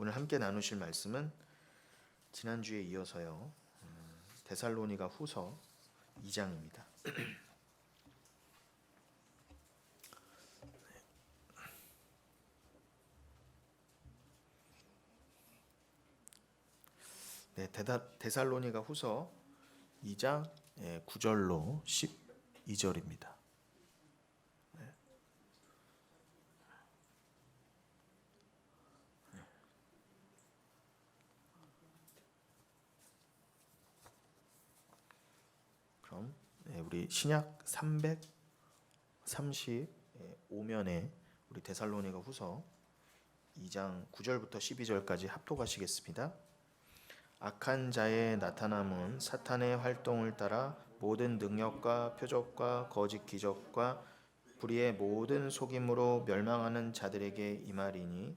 오늘 함께 나누실 말씀은 지난주에 이어서요. 데살로니가 후서 2장입니다. 네, 데살로니가 후서 2장 9절로 12절입니다. 그럼 우리 신약 335면에 우리 데살로니가 후서 2장 9절부터 12절까지 합독하시겠습니다. 악한 자의 나타남은 사탄의 활동을 따라 모든 능력과 표적과 거짓 기적과 불의의 모든 속임으로 멸망하는 자들에게 임하리니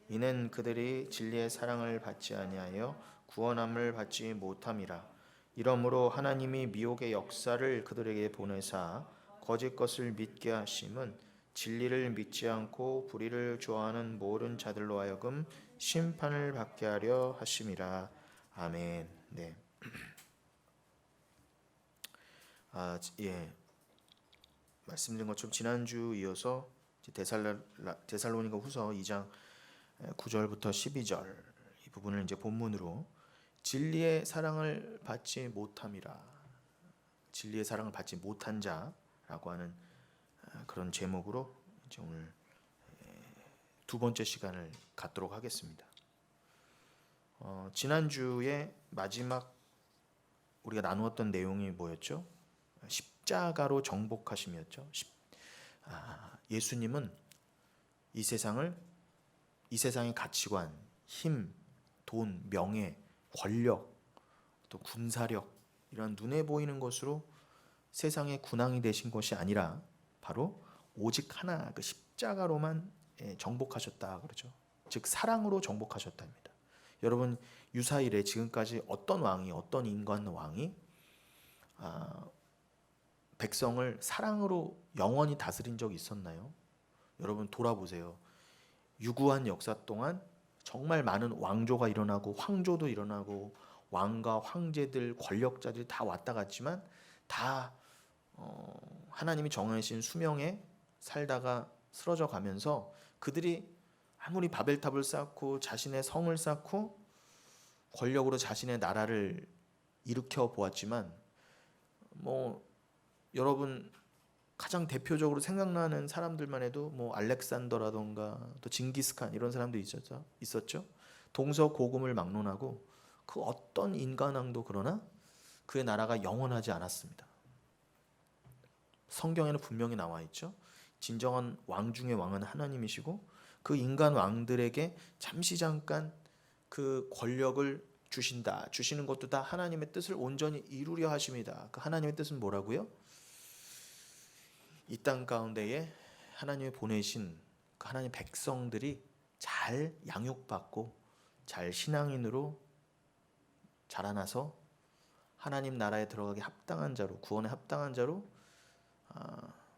이는 그들이 진리의 사랑을 받지 아니하여 구원함을 받지 못함이라. 이러므로 하나님이 미혹의 역사를 그들에게 보내사 거짓 것을 믿게 하심은 진리를 믿지 않고 불의를 좋아하는 모든 자들로 하여금 심판을 받게 하려 하심이라. 아멘. 네. 말씀드린 것처럼 지난주 이어서 데살로니가 후서 2장 9절부터 12절 이 부분을 이제 본문으로 진리의 사랑을 받지 못함이라. 진리의 사랑을 받지 못한 자라고 하는 그런 제목으로 이제 오늘 두 번째 시간을 갖도록 하겠습니다. 지난주에 마지막 우리가 나누었던 내용이 뭐였죠? 십자가로 정복하심이었죠. 예수님은 이 세상의 가치관, 힘, 돈, 명예, 권력, 또 군사력 이런 눈에 보이는 것으로 세상의 군왕이 되신 것이 아니라 바로 오직 하나 그 십자가로만 정복하셨다 그러죠. 즉 사랑으로 정복하셨답니다. 여러분 유사일에 지금까지 어떤 인간 왕이 백성을 사랑으로 영원히 다스린 적이 있었나요? 여러분 돌아보세요. 유구한 역사 동안 정말 많은 왕조가 일어나고 황조도 일어나고 왕과 황제들 권력자들이 다 왔다 갔지만 다 하나님이 정하신 수명에 살다가 쓰러져 가면서 그들이 아무리 바벨탑을 쌓고 자신의 성을 쌓고 권력으로 자신의 나라를 일으켜 보았지만 여러분 가장 대표적으로 생각나는 사람들만 해도 알렉산더라던가 또 징기스칸 이런 사람도 있었죠. 동서고금을 막론하고 그 어떤 인간왕도 그러나 그의 나라가 영원하지 않았습니다. 성경에는 분명히 나와 있죠. 진정한 왕 중의 왕은 하나님이시고 그 인간 왕들에게 잠깐 그 권력을 주시는 것도 다 하나님의 뜻을 온전히 이루려 하십니다. 그 하나님의 뜻은 뭐라고요? 이 땅 가운데에 하나님이 보내신 그 하나님 백성들이 잘 양육받고 잘 신앙인으로 자라나서 하나님 나라에 들어가기 합당한 자로, 구원에 합당한 자로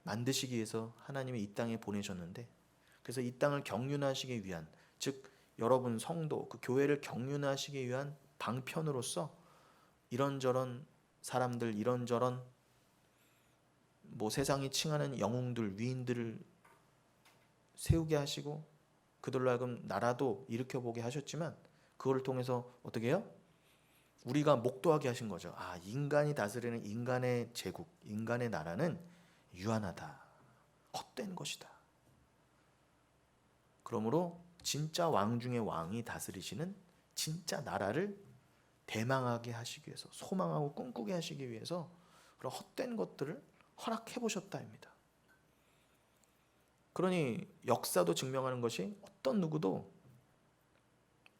만드시기 위해서 하나님이 이 땅에 보내셨는데, 그래서 이 땅을 경륜하시기 위한, 즉 여러분 성도 그 교회를 경륜하시기 위한 방편으로서 이런저런 사람들, 이런저런 세상이 칭하는 영웅들, 위인들을 세우게 하시고 그들로 하여금 나라도 일으켜보게 하셨지만 그걸 통해서 어떻게 해요? 우리가 목도하게 하신 거죠. 인간이 다스리는 인간의 제국, 인간의 나라는 유한하다, 헛된 것이다. 그러므로 진짜 왕 중의 왕이 다스리시는 진짜 나라를 대망하게 하시기 위해서, 소망하고 꿈꾸게 하시기 위해서 그런 헛된 것들을 허락해 보셨다입니다. 그러니 역사도 증명하는 것이 어떤 누구도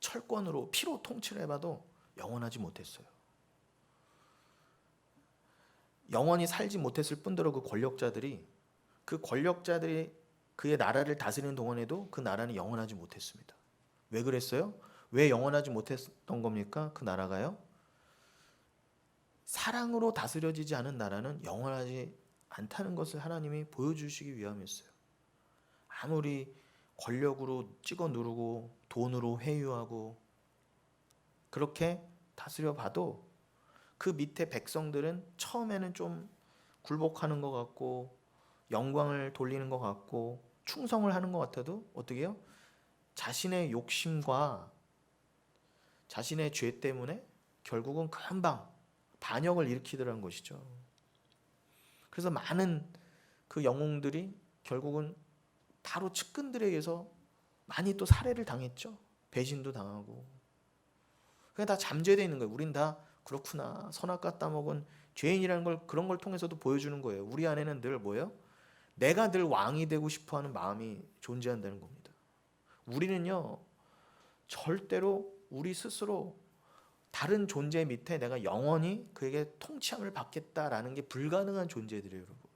철권으로 피로 통치를 해봐도 영원하지 못했어요. 영원히 살지 못했을 뿐더러 그 권력자들이 그의 나라를 다스리는 동안에도 그 나라는 영원하지 못했습니다. 왜 그랬어요? 왜 영원하지 못했던 겁니까? 그 나라가요? 사랑으로 다스려지지 않은 나라는 영원하지 않다는 것을 하나님이 보여주시기 위함이었어요. 아무리 권력으로 찍어 누르고 돈으로 회유하고 그렇게 다스려 봐도 그 밑에 백성들은 처음에는 좀 굴복하는 것 같고 영광을 돌리는 것 같고 충성을 하는 것 같아도 어떻게 해요? 자신의 욕심과 자신의 죄 때문에 결국은 금방 반역을 일으키더라는 것이죠. 그래서 많은 그 영웅들이 결국은 바로 측근들에 의해서 많이 또 살해를 당했죠. 배신도 당하고. 그냥 다 잠재되어 있는 거예요. 우린 다 그렇구나. 선악과 따먹은 죄인이라는 걸 그런 걸 통해서도 보여주는 거예요. 우리 안에는 늘 뭐예요? 내가 늘 왕이 되고 싶어하는 마음이 존재한다는 겁니다. 우리는요 절대로 우리 스스로 다른 존재 밑에 내가 영원히 그에게 통치함을 받겠다라는 게 불가능한 존재들이에요, 여러분.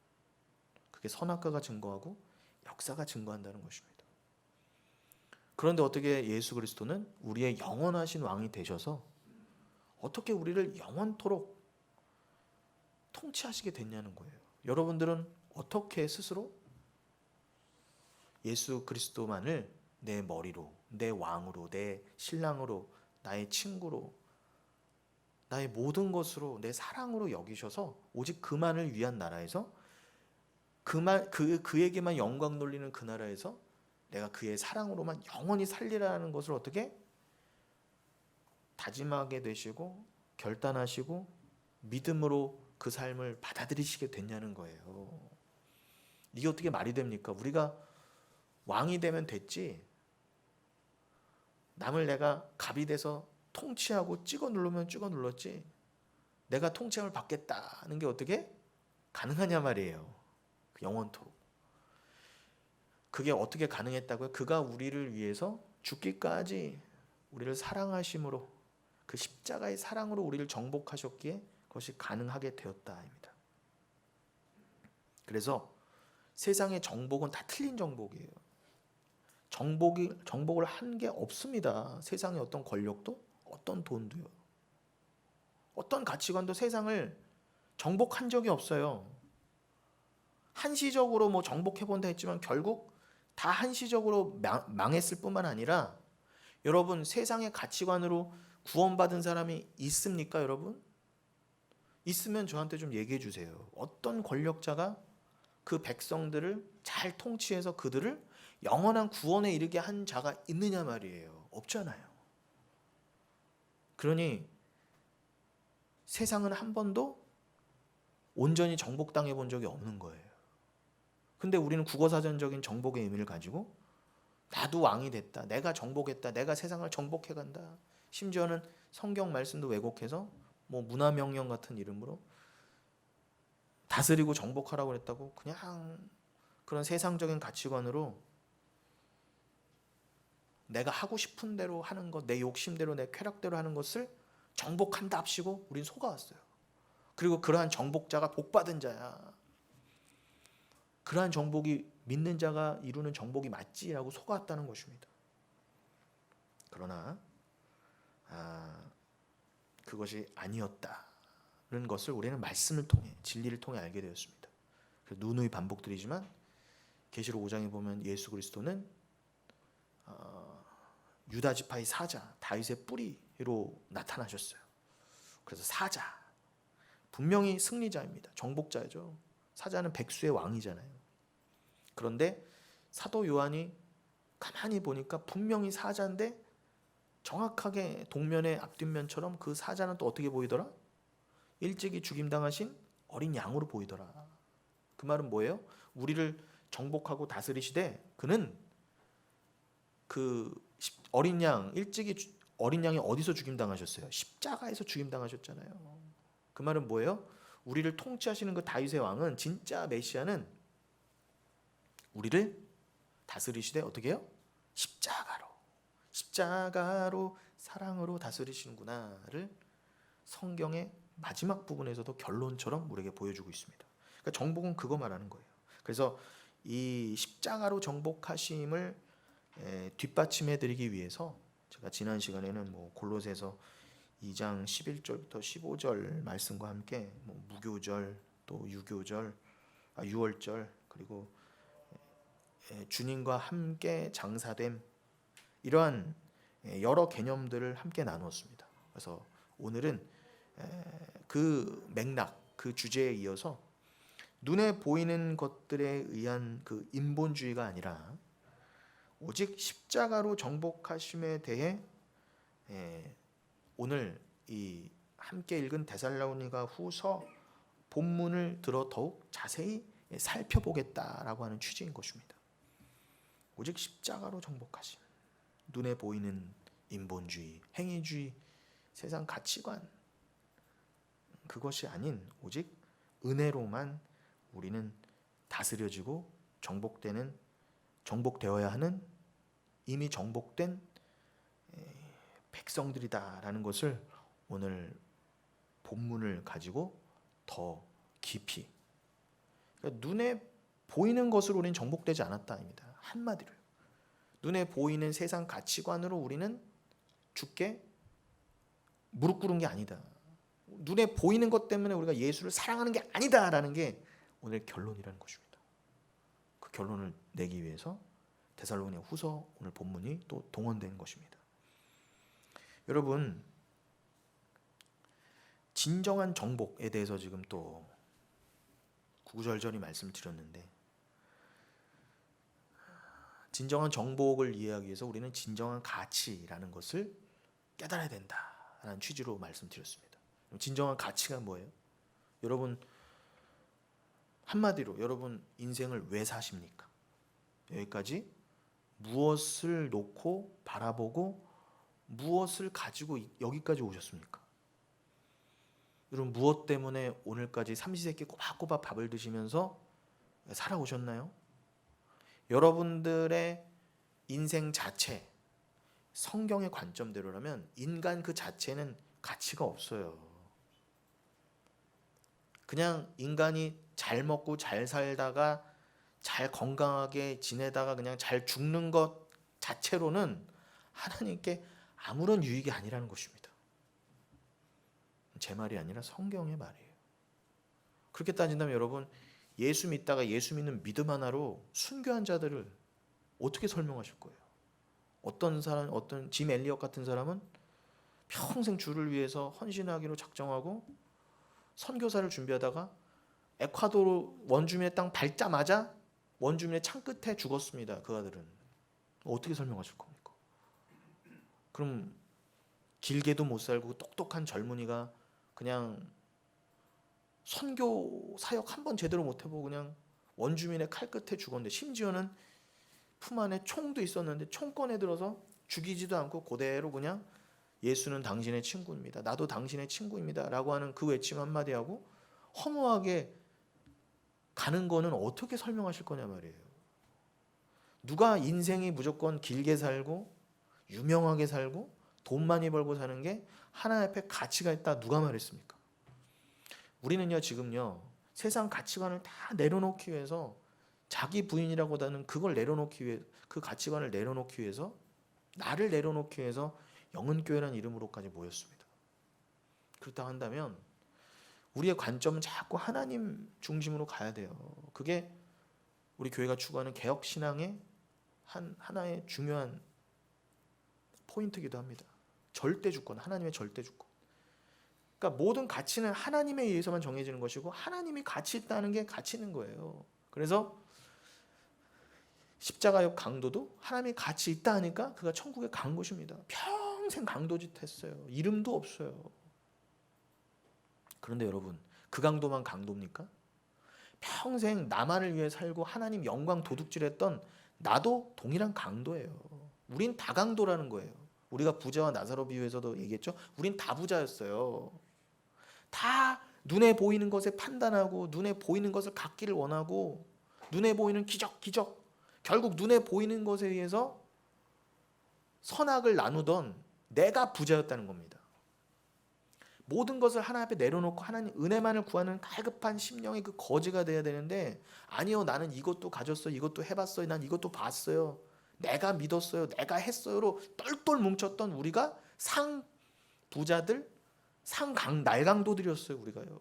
그게 선악과가 증거하고 역사가 증거한다는 것입니다. 그런데 어떻게 예수 그리스도는 우리의 영원하신 왕이 되셔서 어떻게 우리를 영원토록 통치하시게 됐냐는 거예요. 여러분들은 어떻게 스스로 예수 그리스도만을 내 머리로, 내 왕으로, 내 신랑으로, 나의 친구로, 나의 모든 것으로, 내 사랑으로 여기셔서 오직 그만을 위한 나라에서 그에게만 영광 돌리는 그 나라에서 내가 그의 사랑으로만 영원히 살리라는 것을 어떻게 다짐하게 되시고 결단하시고 믿음으로 그 삶을 받아들이시게 됐냐는 거예요. 이게 어떻게 말이 됩니까? 우리가 왕이 되면 됐지 남을 내가 갑이 돼서 통치하고 찍어 누르면 찍어 눌렀지 내가 통치함을 받겠다는 게 어떻게 가능하냐 말이에요. 영원토록. 그게 어떻게 가능했다고요? 그가 우리를 위해서 죽기까지 우리를 사랑하심으로 그 십자가의 사랑으로 우리를 정복하셨기에 그것이 가능하게 되었다입니다. 그래서 세상의 정복은 다 틀린 정복이에요. 정복을 한 게 없습니다. 세상의 어떤 권력도 어떤 돈도요. 어떤 가치관도 세상을 정복한 적이 없어요. 한시적으로 뭐 정복해본다 했지만 결국 다 한시적으로 망했을 뿐만 아니라 여러분 세상의 가치관으로 구원받은 사람이 있습니까 여러분? 있으면 저한테 좀 얘기해 주세요. 어떤 권력자가 그 백성들을 잘 통치해서 그들을 영원한 구원에 이르게 한 자가 있느냐 말이에요. 없잖아요. 그러니 세상은 한 번도 온전히 정복당해 본 적이 없는 거예요. 근데 우리는 국어사전적인 정복의 의미를 가지고 나도 왕이 됐다. 내가 정복했다. 내가 세상을 정복해 간다. 심지어는 성경 말씀도 왜곡해서 뭐 문화명령 같은 이름으로 다스리고 정복하라고 했다고 그냥 그런 세상적인 가치관으로 내가 하고 싶은 대로 하는 것, 내 욕심대로 내 쾌락대로 하는 것을 정복한다 합시고 우린 속아왔어요. 그리고 그러한 정복자가 복받은 자야. 그러한 정복이 믿는 자가 이루는 정복이 맞지라고 속아왔다는 것입니다. 그러나 그것이 아니었다는 것을 우리는 말씀을 통해 진리를 통해 알게 되었습니다. 누누이 반복드리지만 계시록 5장에 보면 예수 그리스도는 유다 지파의 사자 다윗의 뿌리로 나타나셨어요. 그래서 사자 분명히 승리자입니다. 정복자죠. 사자는 백수의 왕이잖아요. 그런데 사도 요한이 가만히 보니까 분명히 사자인데 정확하게 동면의 앞뒷면처럼 그 사자는 또 어떻게 보이더라? 일찍이 죽임당하신 어린 양으로 보이더라. 그 말은 뭐예요? 우리를 정복하고 다스리시되 그는 그 어린 양 어린 양이 어디서 죽임당하셨어요? 십자가에서 죽임당하셨잖아요. 그 말은 뭐예요? 우리를 통치하시는 그 다윗의 왕은 진짜 메시아는 우리를 다스리시되 어떻게 해요? 십자가로 사랑으로 다스리시는구나를 성경의 마지막 부분에서도 결론처럼 우리에게 보여주고 있습니다. 그러니까 정복은 그거 말하는 거예요. 그래서 이 십자가로 정복하심을 뒷받침해 드리기 위해서 제가 지난 시간에는 뭐 골로새서 2장 11절부터 15절 말씀과 함께 뭐 무교절 또 유교절, 유월절 그리고 주님과 함께 장사됨, 이러한 여러 개념들을 함께 나누었습니다. 그래서 오늘은 그 맥락, 그 주제에 이어서 눈에 보이는 것들에 의한 그 인본주의가 아니라 오직 십자가로 정복하심에 대해 오늘 이 함께 읽은 데살로니가 후서 본문을 들어 더욱 자세히 살펴보겠다라고 하는 취지인 것입니다. 오직 십자가로 정복하심, 눈에 보이는 인본주의, 행위주의, 세상 가치관, 그것이 아닌 오직 은혜로만 우리는 다스려지고 정복되어야 하는 이미 정복된 백성들이다라는 것을 오늘 본문을 가지고 더 깊이, 그러니까 눈에 보이는 것으로 우리는 정복되지 않았다입니다. 한마디로 눈에 보이는 세상 가치관으로 우리는 주께 무릎 꿇은 게 아니다. 눈에 보이는 것 때문에 우리가 예수를 사랑하는 게 아니다라는 게 오늘 결론이라는 것입니다. 그 결론을 내기 위해서 데살로니가 후서 오늘 본문이 또 동원된 것입니다. 여러분, 진정한 정복에 대해서 지금 또 구구절절히 말씀드렸는데, 진정한 정복을 이해하기 위해서 우리는 진정한 가치라는 것을 깨달아야 된다라는 취지로 말씀드렸습니다. 진정한 가치가 뭐예요? 여러분, 한마디로 여러분 인생을 왜 사십니까? 여기까지 무엇을 놓고 바라보고 무엇을 가지고 여기까지 오셨습니까? 여러분, 무엇 때문에 오늘까지 삼시세끼 꼬박꼬박 밥을 드시면서 살아오셨나요? 여러분들의 인생 자체, 성경의 관점대로라면 인간 그 자체는 가치가 없어요. 그냥 인간이 잘 먹고 잘 살다가 잘 건강하게 지내다가 그냥 잘 죽는 것 자체로는 하나님께 아무런 유익이 아니라는 것입니다. 제 말이 아니라 성경의 말이에요. 그렇게 따진다면 여러분, 예수 믿다가 예수 믿는 믿음 하나로 순교한 자들을 어떻게 설명하실 거예요? 어떤 사람, 어떤 짐 엘리엇 같은 사람은 평생 주를 위해서 헌신하기로 작정하고 선교사를 준비하다가 에콰도르 원주민의 땅 밟자마자 원주민의 창 끝에 죽었습니다. 그 아들은. 어떻게 설명하실 겁니까? 그럼 길게도 못 살고 똑똑한 젊은이가 그냥 선교 사역 한 번 제대로 못 해보고 그냥 원주민의 칼 끝에 죽었는데, 심지어는 품 안에 총도 있었는데 총 꺼내 들어서 죽이지도 않고 그대로 그냥 예수는 당신의 친구입니다, 나도 당신의 친구입니다 라고 하는 그 외침 한마디 하고 허무하게 가는 거는 어떻게 설명하실 거냐 말이에요. 누가 인생이 무조건 길게 살고 유명하게 살고 돈 많이 벌고 사는 게 하나님 앞에 가치가 있다, 누가 말했습니까? 우리는요, 지금요, 세상 가치관을 다 내려놓기 위해서, 자기 부인이라고 하는 그걸 내려놓기 위해, 그 가치관을 내려놓기 위해서, 나를 내려놓기 위해서 영은교회라는 이름으로까지 모였습니다. 그렇다 한다면 우리의 관점은 자꾸 하나님 중심으로 가야 돼요. 그게 우리 교회가 추구하는 개혁신앙의 하나의 중요한 포인트이기도 합니다. 절대주권, 하나님의 절대주권. 그러니까 모든 가치는 하나님에 의해서만 정해지는 것이고 하나님이 가치 있다는 게 가치 있는 거예요. 그래서 십자가역 강도도 하나님이 가치 있다 하니까 그가 천국에 간 것입니다. 평생 강도짓 했어요. 이름도 없어요. 그런데 여러분, 그 강도만 강도입니까? 평생 나만을 위해 살고 하나님 영광 도둑질했던 나도 동일한 강도예요. 우린 다 강도라는 거예요. 우리가 부자와 나사로 비유에서도 얘기했죠. 우린 다 부자였어요. 다 눈에 보이는 것에 판단하고 눈에 보이는 것을 갖기를 원하고 눈에 보이는 기적 결국 눈에 보이는 것에 의해서 선악을 나누던 내가 부자였다는 겁니다. 모든 것을 하나님 앞에 내려놓고 하나님 은혜만을 구하는 갈급한 심령이 그 거지가 돼야 되는데, 아니요, 나는 이것도 가졌어요, 이것도 해봤어요, 난 이것도 봤어요, 내가 믿었어요, 내가 했어요로 똘똘 뭉쳤던 우리가 상 부자들, 날강도들이었어요. 우리가요,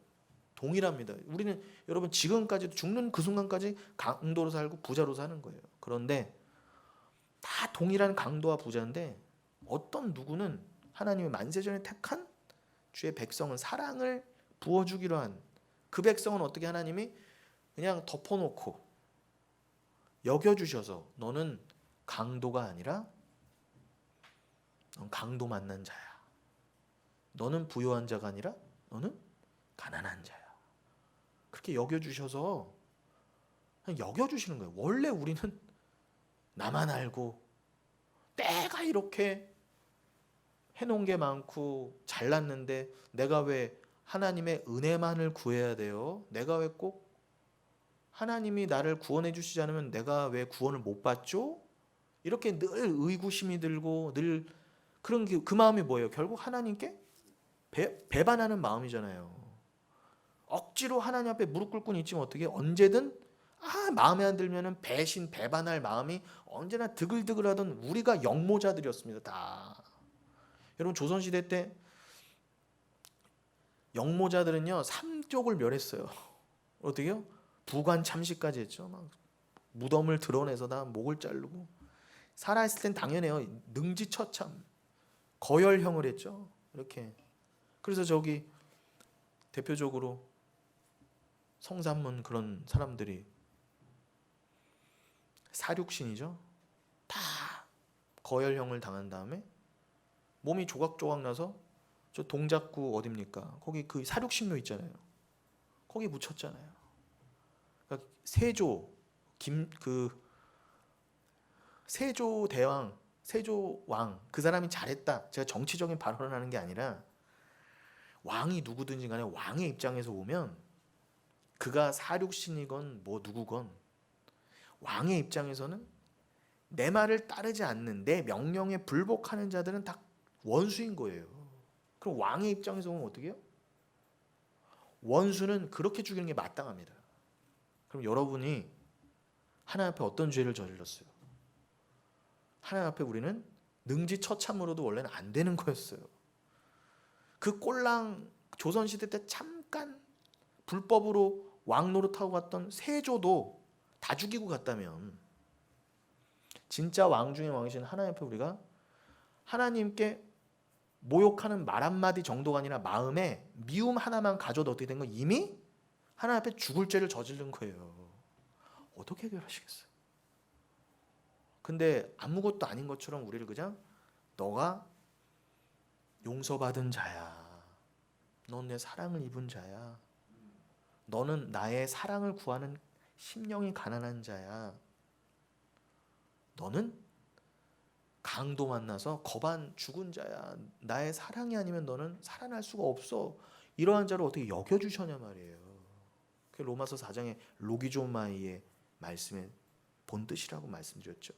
동일합니다. 우리는 여러분 지금까지도 죽는 그 순간까지 강도로 살고 부자로 사는 거예요. 그런데 다 동일한 강도와 부자인데 어떤 누구는 하나님의 만세전에 택한 주의 백성은 사랑을 부어주기로 한 그 백성은 어떻게 하나님이 그냥 덮어놓고 여겨주셔서 너는 강도가 아니라 넌 강도 만난 자야. 너는 부유한 자가 아니라 너는 가난한 자야. 그렇게 여겨주셔서 그냥 여겨주시는 거예요. 원래 우리는 나만 알고 내가 이렇게 해놓은 게 많고 잘났는데 내가 왜 하나님의 은혜만을 구해야 돼요? 내가 왜 꼭 하나님이 나를 구원해 주시지 않으면 내가 왜 구원을 못 받죠? 이렇게 늘 의구심이 들고 늘 그런 그 마음이 뭐예요? 결국 하나님께 배반하는 마음이잖아요. 억지로 하나님 앞에 무릎 꿇고 있지만 어떻게 언제든 마음에 안 들면은 배신 배반할 마음이 언제나 드글드글하던 우리가 영모자들이었습니다. 다. 여러분 조선시대 때 영모자들은요 삼족을 멸했어요. 어떻게요? 부관 참시까지 했죠. 막 무덤을 드러내서 다 목을 자르고 살아있을 땐 당연해요. 능지처참 거열형을 했죠. 이렇게. 그래서 저기 대표적으로 성산문 그런 사람들이 사륙신이죠. 다 거열형을 당한 다음에 몸이 조각조각 나서 저 동작구 어딥니까? 거기 그 사륙신묘 있잖아요. 거기 묻혔잖아요. 그러니까 세조 세조 대왕, 세조 왕 그 사람이 잘했다. 제가 정치적인 발언을 하는 게 아니라 왕이 누구든지 간에 왕의 입장에서 보면 그가 사륙신이건 뭐 누구건 왕의 입장에서는 내 말을 따르지 않는 내 명령에 불복하는 자들은 다 원수인 거예요. 그럼 왕의 입장에서 보면 어떻게 해요? 원수는 그렇게 죽이는 게 마땅합니다. 그럼 여러분이 하나님 앞에 어떤 죄를 저질렀어요? 하나님 앞에 우리는 능지처참으로도 원래는 안 되는 거였어요. 그 꼴랑 조선시대 때 잠깐 불법으로 왕 노릇하고 갔던 세조도 다 죽이고 갔다면 진짜 왕 중의 왕이신 하나님 앞에 우리가 하나님께 모욕하는 말 한마디 정도가 아니라 마음에 미움 하나만 가져도 어떻게 된 거 이미 하나님 앞에 죽을 죄를 저지른 거예요. 어떻게 해결하시겠어요? 근데 아무것도 아닌 것처럼 우리를 그냥 너가 용서받은 자야. 넌 내 사랑을 입은 자야. 너는 나의 사랑을 구하는 심령이 가난한 자야. 너는 강도 만나서 거반 죽은 자야. 나의 사랑이 아니면 너는 살아날 수가 없어. 이러한 자를 어떻게 여겨주셨냐 말이에요. 그게 로마서 4장의 로기조마이의 말씀의 본뜻이라고 말씀드렸죠.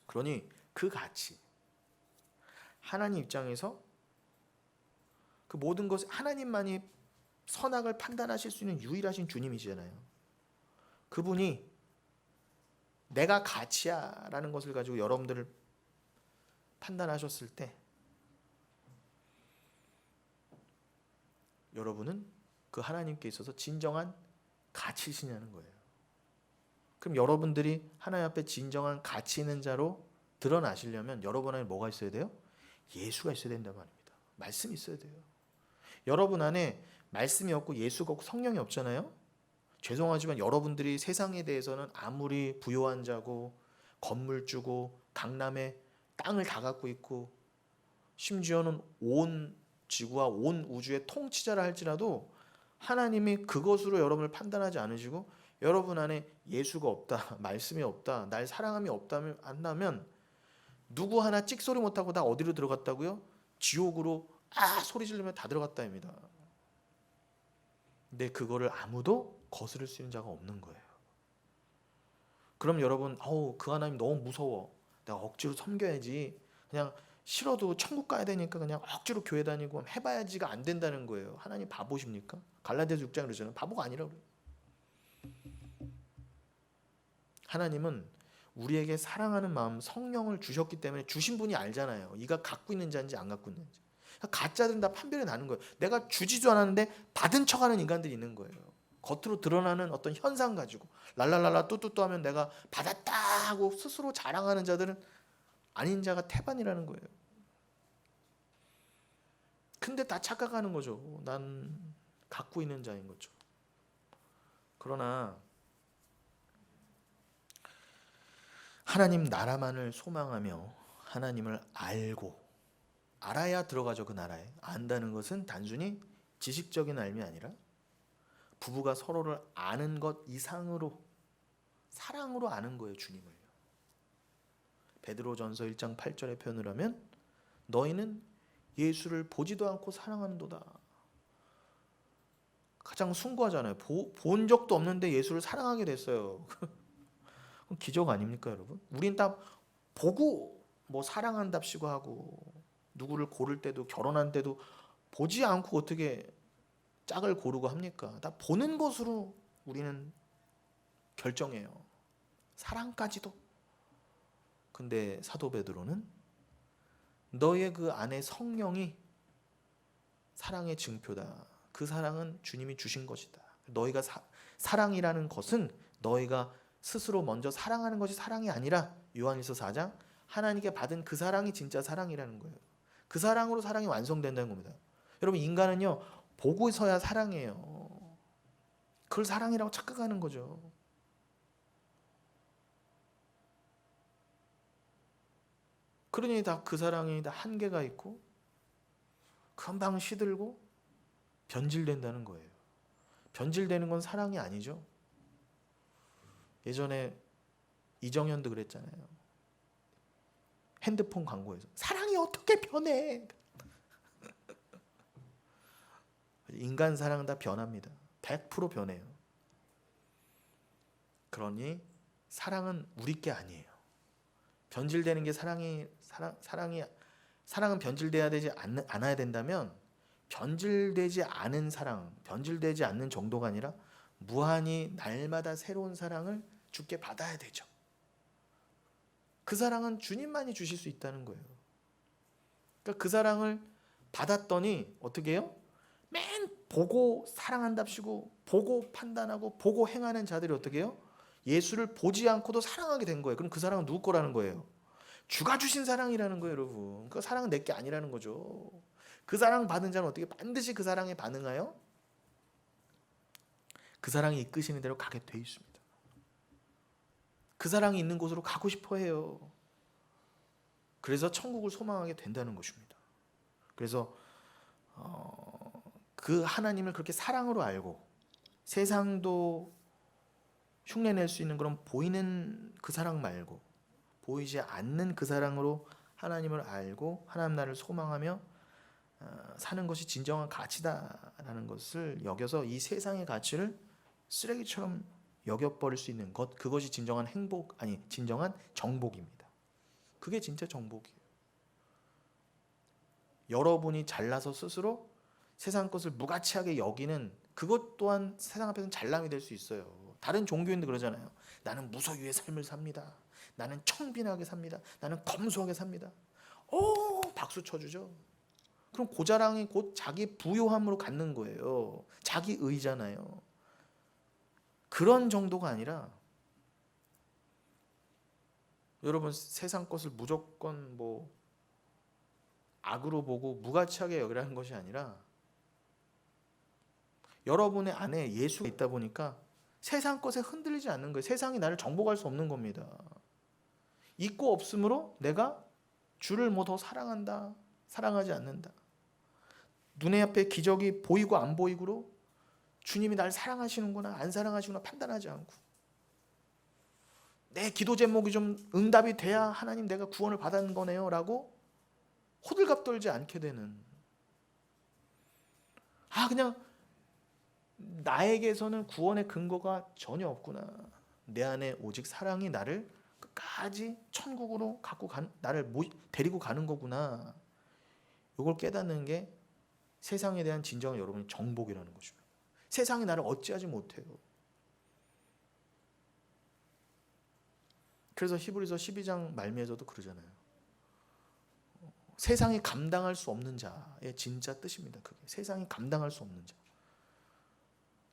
그러니 그 가치 하나님 입장에서 그 모든 것 하나님만이 선악을 판단하실 수 있는 유일하신 주님이시잖아요. 그분이 내가 가치야 라는 것을 가지고 여러분들을 판단하셨을 때 여러분은 그 하나님께 있어서 진정한 가치시냐는 거예요. 그럼 여러분들이 하나님 앞에 진정한 가치 있는 자로 드러나시려면 여러분 안에 뭐가 있어야 돼요? 예수가 있어야 된단 말입니다. 말씀이 있어야 돼요. 여러분 안에 말씀이 없고 예수가 없고 성령이 없잖아요. 죄송하지만 여러분들이 세상에 대해서는 아무리 부유한 자고 건물주고 강남에 땅을 다 갖고 있고 심지어는 온 지구와 온 우주의 통치자라 할지라도 하나님이 그것으로 여러분을 판단하지 않으시고 여러분 안에 예수가 없다, 말씀이 없다, 날 사랑함이 없다면 안다면 누구 하나 찍소리 못하고 다 어디로 들어갔다고요? 지옥으로 소리 지르면 다 들어갔다입니다. 근데 그거를 아무도 거스를 수 있는 자가 없는 거예요. 그럼 여러분 그 하나님 너무 무서워. 내가 억지로 섬겨야지. 그냥 싫어도 천국 가야 되니까 그냥 억지로 교회 다니고 해봐야지가 안 된다는 거예요. 하나님 바보십니까? 갈라디아서 6장 그러잖아요. 바보가 아니라고 그래요. 하나님은 우리에게 사랑하는 마음 성령을 주셨기 때문에 주신 분이 알잖아요. 이가 갖고 있는 자인지 안 갖고 있는지. 가짜들은 다 판별이 나는 거예요. 내가 주지도 않았는데 받은 척하는 인간들이 있는 거예요. 겉으로 드러나는 어떤 현상 가지고 랄랄랄라 뚜뚜뚜 하면 내가 받았다 하고 스스로 자랑하는 자들은 아닌 자가 태반이라는 거예요. 근데 다 착각하는 거죠. 난 갖고 있는 자인 거죠. 그러나 하나님 나라만을 소망하며 하나님을 알아야 들어가죠. 그 나라에. 안다는 것은 단순히 지식적인 알미 아니라 부부가 서로를 아는 것 이상으로 사랑으로 아는 거예요. 주님을요. 베드로전서 1장 8절의 표현을 하면 너희는 예수를 보지도 않고 사랑하는도다. 가장 숭고하잖아요. 본 적도 없는데 예수를 사랑하게 됐어요. 기적 아닙니까, 여러분? 우린 다 보고 뭐 사랑한답시고 하고 누구를 고를 때도 결혼한 때도 보지 않고 어떻게 짝을 고르고 합니까? 다 보는 것으로 우리는 결정해요. 사랑까지도. 근데 사도 베드로는 너의 그 안에 성령이 사랑의 증표다. 그 사랑은 주님이 주신 것이다. 너희가 사랑이라는 것은 너희가 스스로 먼저 사랑하는 것이 사랑이 아니라 요한일서 4장 하나님께 받은 그 사랑이 진짜 사랑이라는 거예요. 그 사랑으로 사랑이 완성된다는 겁니다. 여러분 인간은요 보고서야 사랑해요. 그걸 사랑이라고 착각하는 거죠. 그러니 다 그 사랑이 다 한계가 있고 금방 시들고 변질된다는 거예요. 변질되는 건 사랑이 아니죠. 예전에 이정현도 그랬잖아요. 핸드폰 광고에서 사랑이 어떻게 변해? 인간 사랑은 다 변합니다. 100% 변해요. 그러니 사랑은 우리 게 아니에요. 변질되는 게 사랑은 변질돼야 되지 않아야 된다면 변질되지 않은 사랑, 변질되지 않는 정도가 아니라 무한히 날마다 새로운 사랑을 주께 받아야 되죠. 그 사랑은 주님만이 주실 수 있다는 거예요. 그러니까 그 사랑을 받았더니 어떻게 해요? 맨 보고 사랑한답시고 보고 판단하고 보고 행하는 자들이 어떻게 해요? 예수를 보지 않고도 사랑하게 된 거예요. 그럼 그 사랑은 누구 거라는 거예요? 주가 주신 사랑이라는 거예요, 여러분. 그 사랑은 내 게 아니라는 거죠. 그 사랑 받은 자는 어떻게 반드시 그 사랑에 반응하여 그 사랑이 이끄시는 대로 가게 돼 있습니다. 그 사랑이 있는 곳으로 가고 싶어 해요. 그래서 천국을 소망하게 된다는 것입니다. 그래서 그 하나님을 그렇게 사랑으로 알고 세상도 흉내낼 수 있는 그런 보이는 그 사랑 말고 보이지 않는 그 사랑으로 하나님을 알고 하나님 나라를 소망하며 사는 것이 진정한 가치다라는 것을 여겨서 이 세상의 가치를 쓰레기처럼 여겨버릴 수 있는 것, 그것이 진정한 행복, 아니 진정한 정복입니다. 그게 진짜 정복이에요. 여러분이 잘나서 스스로 세상 것을 무가치하게 여기는 그것 또한 세상 앞에서는 잘남이 될 수 있어요. 다른 종교인도 그러잖아요. 나는 무소유의 삶을 삽니다. 나는 청빈하게 삽니다. 나는 검소하게 삽니다. 오, 박수 쳐주죠. 그럼 그 자랑이 곧 자기 부요함으로 갖는 거예요. 자기 의잖아요. 그런 정도가 아니라 여러분 세상 것을 무조건 뭐 악으로 보고 무가치하게 여기라는 것이 아니라 여러분의 안에 예수가 있다 보니까 세상 것에 흔들리지 않는 거예요. 세상이 나를 정복할 수 없는 겁니다. 있고 없음으로 내가 주를 뭐 더 사랑한다, 사랑하지 않는다. 눈에 앞에 기적이 보이고 안 보이고로 주님이 나를 사랑하시는구나 안 사랑하시구나 판단하지 않고 내 기도 제목이 좀 응답이 돼야 하나님 내가 구원을 받은 거네요 라고 호들갑 떨지 않게 되는, 그냥 나에게서는 구원의 근거가 전혀 없구나. 내 안에 오직 사랑이 나를 끝까지 천국으로 나를 데리고 가는 거구나. 이걸 깨닫는 게 세상에 대한 진정한 여러분의 정복이라는 것입니다. 세상이 나를 어찌하지 못해요. 그래서 히브리서 12장 말미에서도 그러잖아요. 세상이 감당할 수 없는 자의 진짜 뜻입니다. 그게 세상이 감당할 수 없는 자.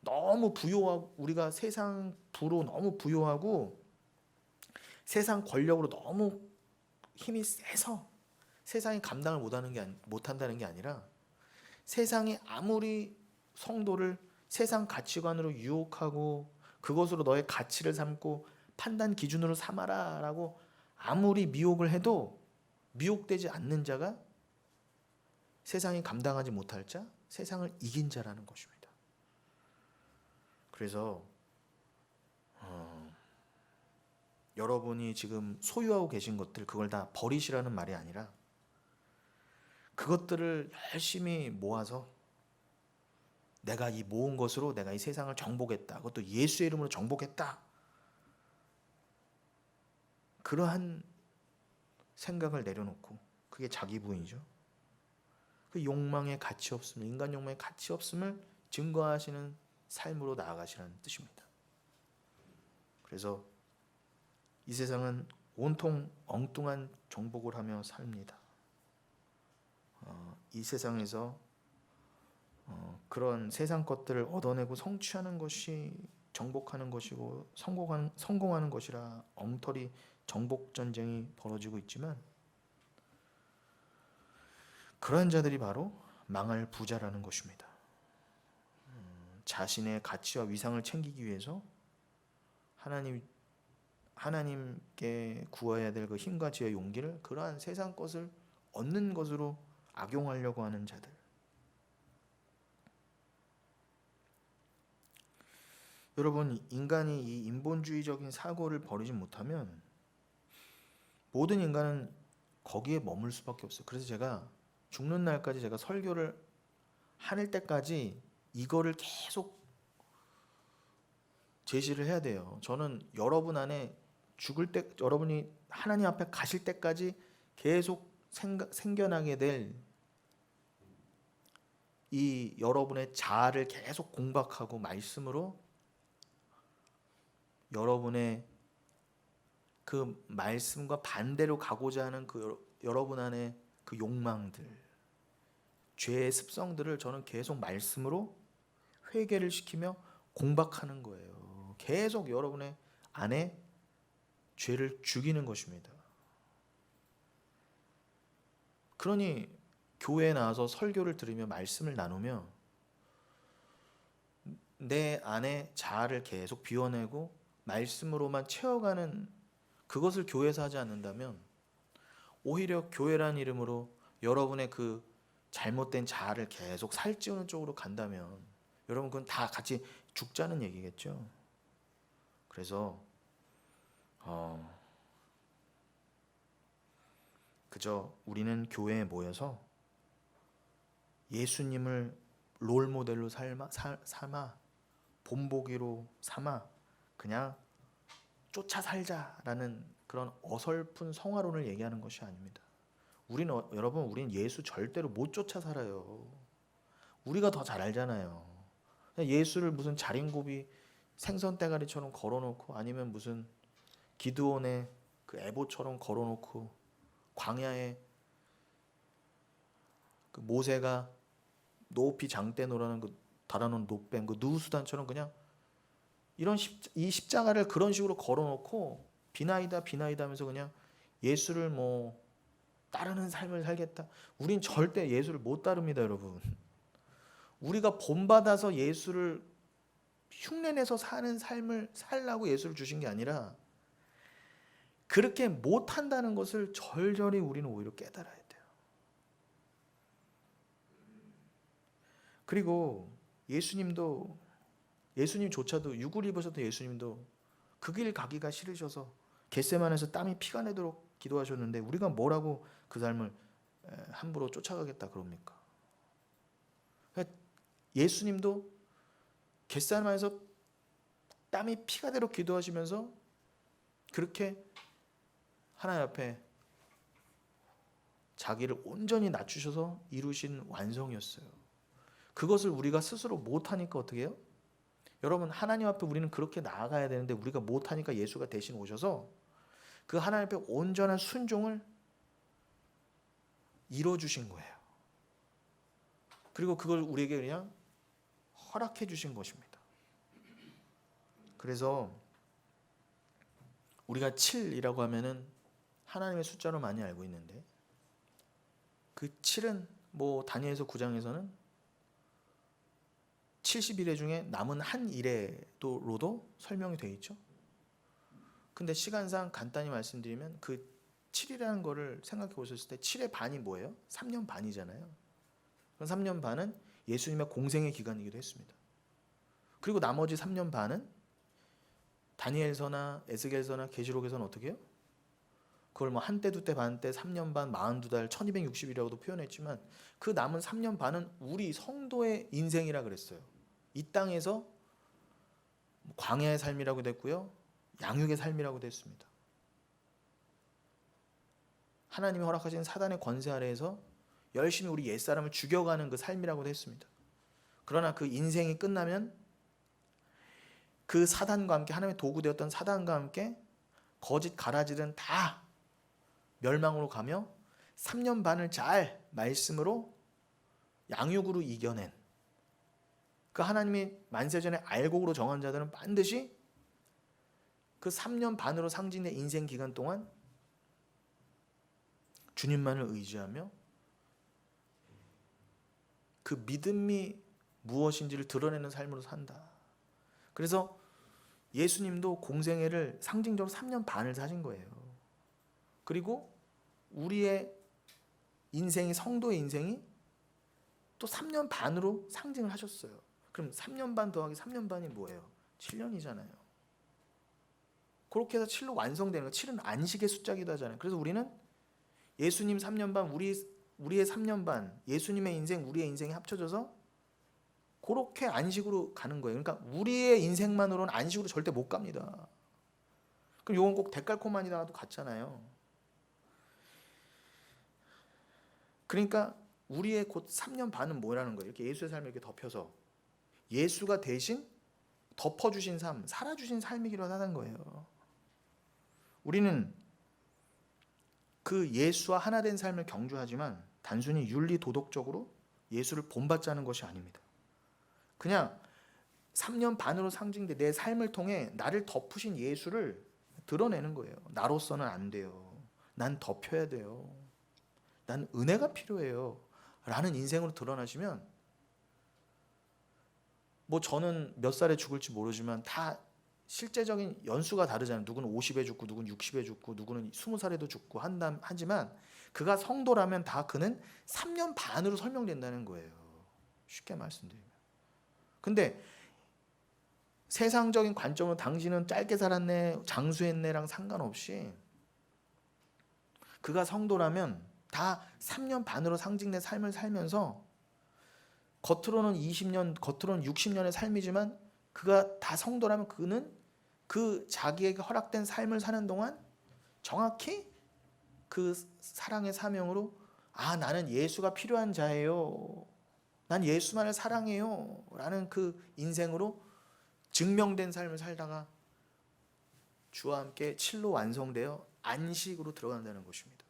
너무 부요하고 우리가 세상 부로 너무 부요하고 세상 권력으로 너무 힘이 세서 세상이 감당을 못한다는 게 아니라 세상이 아무리 성도를 세상 가치관으로 유혹하고 그것으로 너의 가치를 삼고 판단 기준으로 삼아라 라고 아무리 미혹을 해도 미혹되지 않는 자가 세상이 감당하지 못할 자, 세상을 이긴 자라는 것입니다. 그래서 여러분이 지금 소유하고 계신 것들 그걸 다 버리시라는 말이 아니라 그것들을 열심히 모아서 내가 이 모은 것으로 내가 이 세상을 정복했다. 그것도 예수의 이름으로 정복했다. 그러한 생각을 내려놓고 그게 자기 부인이죠. 그 욕망의 가치 없음, 인간 욕망의 가치 없음을 증거하시는 삶으로 나아가시라는 뜻입니다. 그래서 이 세상은 온통 엉뚱한 정복을 하며 삽니다. 이 세상에서 그런 세상 것들을 얻어내고 성취하는 것이 정복하는 것이고 성공하는 것이라 엉터리 정복 전쟁이 벌어지고 있지만 그러한 자들이 바로 망할 부자라는 것입니다. 자신의 가치와 위상을 챙기기 위해서 하나님께 구해야 될 그 힘과 지혜와 용기를 그러한 세상 것을 얻는 것으로 악용하려고 하는 자들. 여러분, 인간이 이 인본주의적인 사고를 버리지 못하면 모든 인간은 거기에 머물 수밖에 없어요. 그래서 제가 죽는 날까지 제가 설교를 할 때까지 이거를 계속 제시를 해야 돼요. 저는 여러분 안에 죽을 때, 여러분이 하나님 앞에 가실 때까지 계속 생겨나게 될 이 여러분의 자아를 계속 공박하고 말씀으로 여러분의 그 말씀과 반대로 가고자 하는 그 여러분 안에 그 욕망들, 죄의 습성들을 저는 계속 말씀으로 회개를 시키며 공박하는 거예요. 계속 여러분의 안에 죄를 죽이는 것입니다. 그러니 교회에 나와서 설교를 들으며 말씀을 나누며 내 안에 자아를 계속 비워내고 말씀으로만 채워가는 그것을 교회에서 하지 않는다면 오히려 교회라는 이름으로 여러분의 그 잘못된 자아를 계속 살찌우는 쪽으로 간다면 여러분 그건 다 같이 죽자는 얘기겠죠. 그래서 그저 우리는 교회에 모여서 예수님을 롤모델로 삼아 본보기로 삼아 그냥 쫓아 살자라는 그런 어설픈 성화론을 얘기하는 것이 아닙니다. 여러분 우리는 예수 절대로 못 쫓아 살아요. 우리가 더 잘 알잖아요. 예수를 무슨 자린고비 생선 대가리처럼 걸어놓고 아니면 무슨 기드온의 그 에보처럼 걸어놓고 광야에 그 모세가 높이 장대 놓으라는 그 달아놓은 노뱀 그 누수단처럼 그냥 이 십자가를 그런 식으로 걸어놓고 비나이다 하면서 그냥 예수를 뭐 따르는 삶을 살겠다. 우린 절대 예수를 못 따릅니다, 여러분. 우리가 본받아서 예수를 흉내내서 사는 삶을 살라고 예수를 주신 게 아니라 그렇게 못한다는 것을 절절히 우리는 오히려 깨달아야 돼요. 그리고 예수님조차도 육을 입으셨던 예수님도 그 길 가기가 싫으셔서 겟세마네에서 땀이 피가 내도록 기도하셨는데 우리가 뭐라고 그 삶을 함부로 쫓아가겠다 그럽니까? 예수님도 겟세마네에서 땀이 피가 되도록 기도하시면서 그렇게 하나님 앞에 자기를 온전히 낮추셔서 이루신 완성이었어요. 그것을 우리가 스스로 못하니까 어떻게 해요? 여러분 하나님 앞에 우리는 그렇게 나아가야 되는데 우리가 못하니까 예수가 대신 오셔서 그 하나님 앞에 온전한 순종을 이뤄주신 거예요. 그리고 그걸 우리에게 그냥 허락해 주신 것입니다. 그래서 우리가 7이라고 하면은 하나님의 숫자로 많이 알고 있는데 그 7은 뭐 다니엘서 9장에서는 70일의 중에 남은 한 일에로도 설명이 되어 있죠. 근데 시간상 간단히 말씀드리면 그 7이라는 거를 생각해 보셨을 때 7의 반이 뭐예요? 3년 반이잖아요. 그럼 3년 반은 예수님의 공생의 기간이기도 했습니다. 그리고 나머지 3년 반은 다니엘서나 에스겔서나 계시록에서는 어떻게 해요? 그걸 뭐 한때 두때 반때 3년 반 42달 1260일이라고도 표현했지만 그 남은 3년 반은 우리 성도의 인생이라 그랬어요. 이 땅에서 광야의 삶이라고 됐고요. 양육의 삶이라고 됐습니다. 하나님이 허락하신 사단의 권세 아래에서 열심히 우리 옛사람을 죽여가는 그 삶이라고도 했습니다. 그러나 그 인생이 끝나면 그 사단과 함께 하나님의 도구되었던 사단과 함께 거짓 가라지들은 다 멸망으로 가며 3년 반을 잘 말씀으로 양육으로 이겨낸 그 하나님이 만세전에 알곡으로 정한 자들은 반드시 그 3년 반으로 상징된 인생 기간 동안 주님만을 의지하며 그 믿음이 무엇인지를 드러내는 삶으로 산다. 그래서 예수님도 공생애를 상징적으로 3년 반을 사신 거예요. 그리고 우리의 인생이 성도의 인생이 또 3년 반으로 상징을 하셨어요. 그럼 3년 반 더하기 3년 반이 뭐예요? 7년이잖아요. 그렇게 해서 7로 완성되는 거. 7은 안식의 숫자기도 하잖아요. 그래서 우리는 예수님 3년 반, 우리의 3년 반, 예수님의 인생, 우리의 인생이 합쳐져서 그렇게 안식으로 가는 거예요. 그러니까 우리의 인생만으로는 안식으로 절대 못 갑니다. 그럼 이건 꼭 데칼코마니다가도 같잖아요. 그러니까 우리의 곧 3년 반은 뭐라는 거예요? 이렇게 예수의 삶을 이렇게 덮여서 예수가 대신 덮어주신 삶, 살아주신 삶이기로 하는 거예요. 우리는 그 예수와 하나 된 삶을 경주하지만 단순히 윤리 도덕적으로 예수를 본받자는 것이 아닙니다. 그냥 3년 반으로 상징된 내 삶을 통해 나를 덮으신 예수를 드러내는 거예요. 나로서는 안 돼요. 난 덮여야 돼요. 난 은혜가 필요해요. 라는 인생으로 드러나시면 뭐 저는 몇 살에 죽을지 모르지만 다 실제적인 연수가 다르잖아요. 누구는 50에 죽고 누구는 60에 죽고 누구는 20살에도 죽고 하지만 그가 성도라면 다 그는 3년 반으로 설명된다는 거예요. 쉽게 말씀드리면. 근데 세상적인 관점으로 당신은 짧게 살았네, 장수했네랑 상관없이 그가 성도라면 다 3년 반으로 상징된 삶을 살면서 겉으로는 20년, 겉으로는 60년의 삶이지만 그가 다 성도라면 그는 그 자기에게 허락된 삶을 사는 동안 정확히 그 사랑의 사명으로 나는 예수가 필요한 자예요. 난 예수만을 사랑해요. 라는 그 인생으로 증명된 삶을 살다가 주와 함께 7로 완성되어 안식으로 들어간다는 것입니다.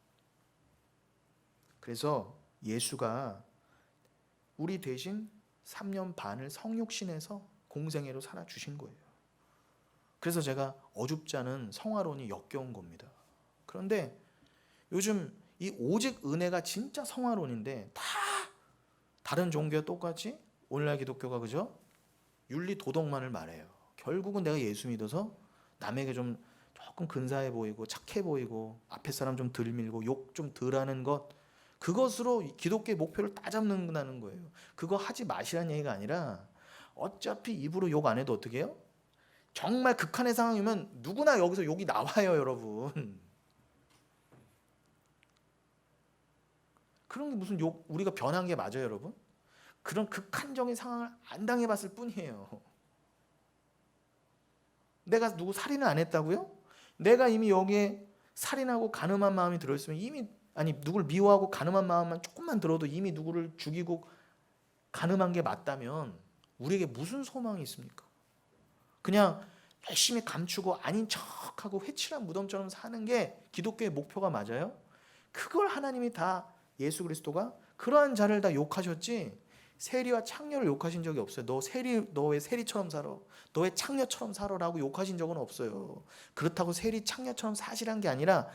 그래서 예수가 우리 대신 3년 반을 성육신에서 공생애로 살아주신 거예요. 그래서 제가 어줍지 않은 성화론이 역겨운 겁니다. 그런데 요즘 이 오직 은혜가 진짜 성화론인데 다 다른 종교와 똑같이 오늘날 기독교가 그죠? 윤리 도덕만을 말해요. 결국은 내가 예수 믿어서 남에게 좀 조금 근사해 보이고 착해 보이고 앞에 사람 좀 덜 밀고 욕 좀 덜 하는 것, 그것으로 기독교의 목표를 따잡는다는 거예요. 그거 하지 마시라는 얘기가 아니라 어차피 입으로 욕 안 해도 어떻게 해요? 정말 극한의 상황이면 누구나 여기서 욕이 나와요, 여러분. 그런 게 무슨 욕, 우리가 변한 게 맞아요, 여러분? 그런 극한적인 상황을 안 당해봤을 뿐이에요. 내가 누구 살인을 안 했다고요? 내가 이미 여기에 살인하고 간음한 마음이 들어있으면 이미, 누구를 미워하고 간음한 마음만 조금만 들어도 이미 누구를 죽이고 간음한 게 맞다면 우리에게 무슨 소망이 있습니까? 그냥 열심히 감추고 아닌 척하고 회칠한 무덤처럼 사는 게 기독교의 목표가 맞아요? 그걸 하나님이 다 예수 그리스도가 그러한 자를 다 욕하셨지, 세리와 창녀를 욕하신 적이 없어요. 너 왜 세리처럼 살아? 너 왜 창녀처럼 살아라고 욕하신 적은 없어요. 그렇다고 세리 창녀처럼 사시란 게 아니라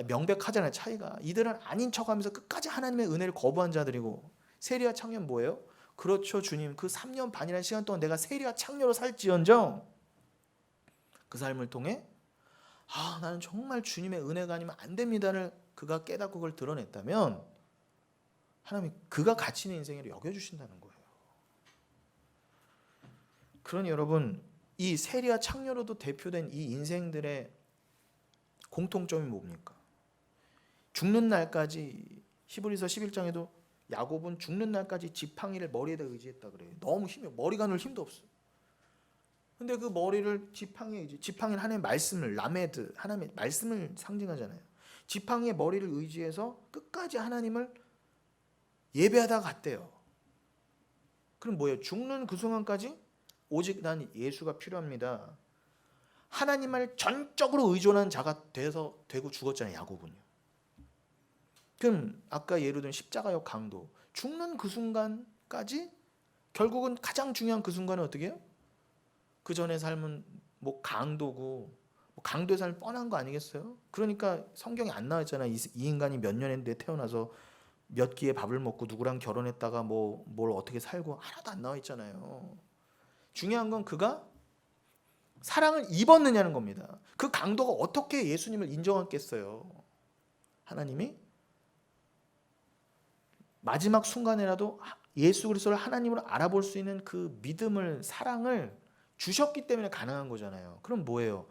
명백하잖아요, 차이가. 이들은 아닌 척하면서 끝까지 하나님의 은혜를 거부한 자들이고, 세리와 창녀는 뭐예요? 그렇죠, 주님. 그 3년 반이라는 시간 동안 내가 세리와 창녀로 살지언정 그 삶을 통해 나는 정말 주님의 은혜가 아니면 안 됩니다를 그가 깨닫고 그걸 드러냈다면 하나님이 그가 가치 있는 인생을 여겨주신다는 거예요. 그러니 여러분, 이 세리와 창녀로도 대표된 이 인생들의 공통점이 뭡니까? 죽는 날까지, 히브리서 11장에도 야곱은 죽는 날까지 지팡이를 머리에다 의지했다 그래요. 너무 머리가 늘 힘도 없어. 근데 그 머리를 지팡이에 의지, 지팡이는 하나님의 말씀을, 라메드, 하나님의 말씀을 상징하잖아요. 지팡이의 머리를 의지해서 끝까지 하나님을 예배하다가 갔대요. 그럼 뭐예요? 죽는 그 순간까지 오직 난 예수가 필요합니다. 하나님을 전적으로 의존한 자가 되고 죽었잖아요, 야곱은요. 그럼 아까 예로 든 십자가역 강도, 죽는 그 순간까지 결국은 가장 중요한 그 순간은 어떻게 해요? 그 전의 삶은 뭐 강도고, 강도의 삶이 뻔한 거 아니겠어요? 그러니까 성경에 안 나와 있잖아요. 이 인간이 몇 년인데 태어나서 몇 끼의 밥을 먹고 누구랑 결혼했다가 뭘 어떻게 살고, 하나도 안 나와 있잖아요. 중요한 건 그가 사랑을 입었느냐는 겁니다. 그 강도가 어떻게 예수님을 인정했겠어요? 하나님이 마지막 순간에라도 예수 그리스도를 하나님으로 알아볼 수 있는 그 믿음을, 사랑을 주셨기 때문에 가능한 거잖아요. 그럼 뭐예요?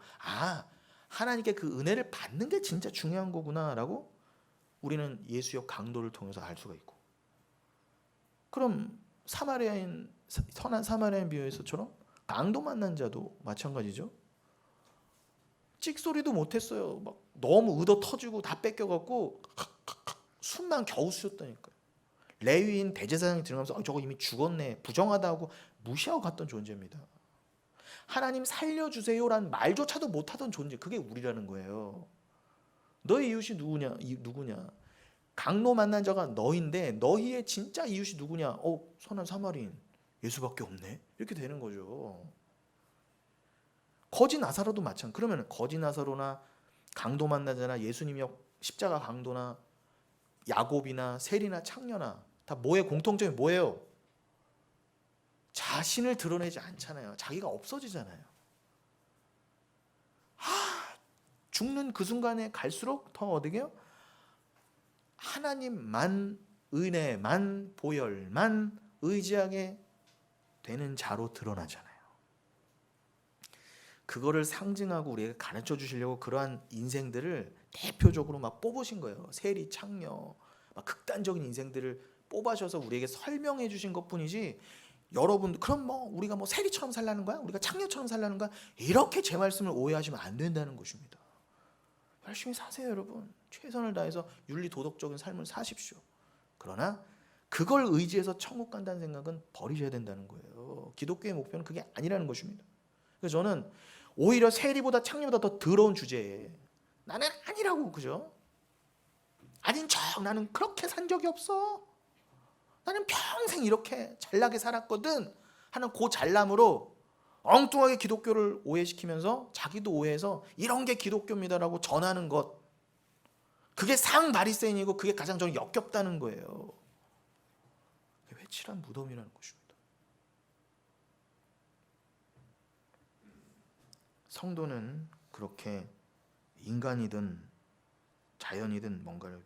하나님께 그 은혜를 받는 게 진짜 중요한 거구나라고 우리는 예수의 강도를 통해서 알 수가 있고. 그럼 선한 사마리아인 비유에서처럼 강도 만난 자도 마찬가지죠. 찍소리도 못했어요. 막 너무 의도 터지고 다 뺏겨갖고 숨만 겨우 쉬었다니까요. 레위인 대제사장이 들어가면서 저거 이미 죽었네, 부정하다고 무시하고 갔던 존재입니다. 하나님 살려주세요라는 말조차도 못하던 존재, 그게 우리라는 거예요. 너의 이웃이 누구냐? 강로 만난 자가 너인데 너희의 진짜 이웃이 누구냐? 선한 사마리인 예수밖에 없네. 이렇게 되는 거죠. 거지 나사로도 마찬가지. 그러면 거지 나사로나 강도 만난 자나 예수님이 십자가 강도나 야곱이나 세리나 창녀나 다 뭐의 공통점이 뭐예요? 자신을 드러내지 않잖아요. 자기가 없어지잖아요. 죽는 그 순간에 갈수록 더 어디게요? 하나님만, 은혜만, 보혈만 의지하게 되는 자로 드러나잖아요. 그거를 상징하고 우리에게 가르쳐 주시려고 그러한 인생들을 대표적으로 막 뽑으신 거예요. 세리, 창녀, 막 극단적인 인생들을 뽑아셔서 우리에게 설명해 주신 것뿐이지, 여러분 그럼 우리가 세리처럼 살라는 거야? 우리가 창녀처럼 살라는 거야? 이렇게 제 말씀을 오해하시면 안 된다는 것입니다. 열심히 사세요, 여러분. 최선을 다해서 윤리 도덕적인 삶을 사십시오. 그러나 그걸 의지해서 천국 간다는 생각은 버리셔야 된다는 거예요. 기독교의 목표는 그게 아니라는 것입니다. 그래서 저는 오히려 세리보다 창녀보다 더 더러운 주제에 나는 아니라고, 그죠? 아닌 척 나는 그렇게 산 적이 없어. 나는 평생 이렇게 잘나게 살았거든 하는 그 잘남으로 엉뚱하게 기독교를 오해시키면서 자기도 오해해서 이런 게 기독교입니다라고 전하는 것, 그게 상바리새인이고 그게 가장 저는 역겹다는 거예요. 그게 회칠한 무덤이라는 것입니다. 성도는 그렇게 인간이든 자연이든 뭔가를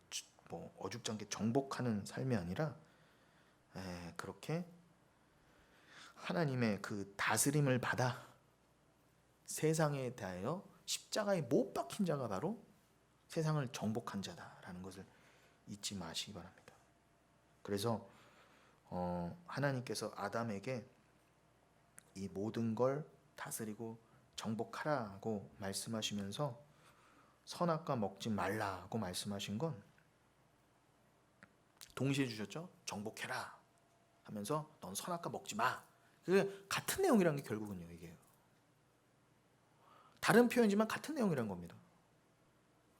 어줍잖게 정복하는 삶이 아니라 그렇게 하나님의 그 다스림을 받아 세상에 대하여 십자가에 못 박힌 자가 바로 세상을 정복한 자다라는 것을 잊지 마시기 바랍니다. 그래서 하나님께서 아담에게 이 모든 걸 다스리고 정복하라고 말씀하시면서 선악과 먹지 말라고 말씀하신 건 동시에 주셨죠. 정복해라 하면서 넌 선악과 먹지 마. 그게 같은 내용이라는 게 결국은요, 이게 다른 표현이지만 같은 내용이라는 겁니다.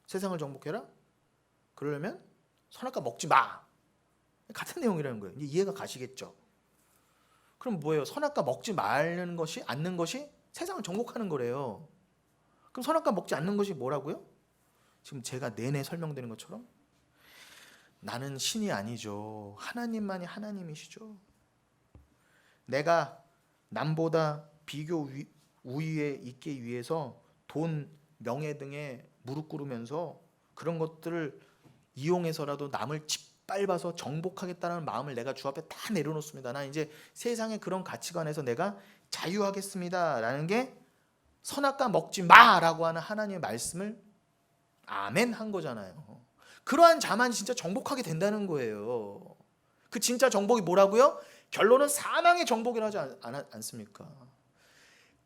세상을 정복해라. 그러려면 선악과 먹지 마. 같은 내용이라는 거예요. 이제 이해가 가시겠죠? 그럼 뭐예요? 선악과 먹지 않는 것이 세상을 정복하는 거래요. 그럼 선악과 먹지 않는 것이 뭐라고요? 지금 제가 내내 설명드린 것처럼 나는 신이 아니죠. 하나님만이 하나님이시죠. 내가 남보다 비교 우위에 있기 위해서 돈, 명예 등에 무릎 꿇으면서 그런 것들을 이용해서라도 남을 짓밟아서 정복하겠다는 마음을 내가 주 앞에 다 내려놓습니다. 난 이제 세상의 그런 가치관에서 내가 자유하겠습니다 라는 게 선악과 먹지 마라고 하는 하나님의 말씀을 아멘 한 거잖아요. 그러한 자만 진짜 정복하게 된다는 거예요. 그 진짜 정복이 뭐라고요? 결론은 사망의 정복이라 하지 않습니까?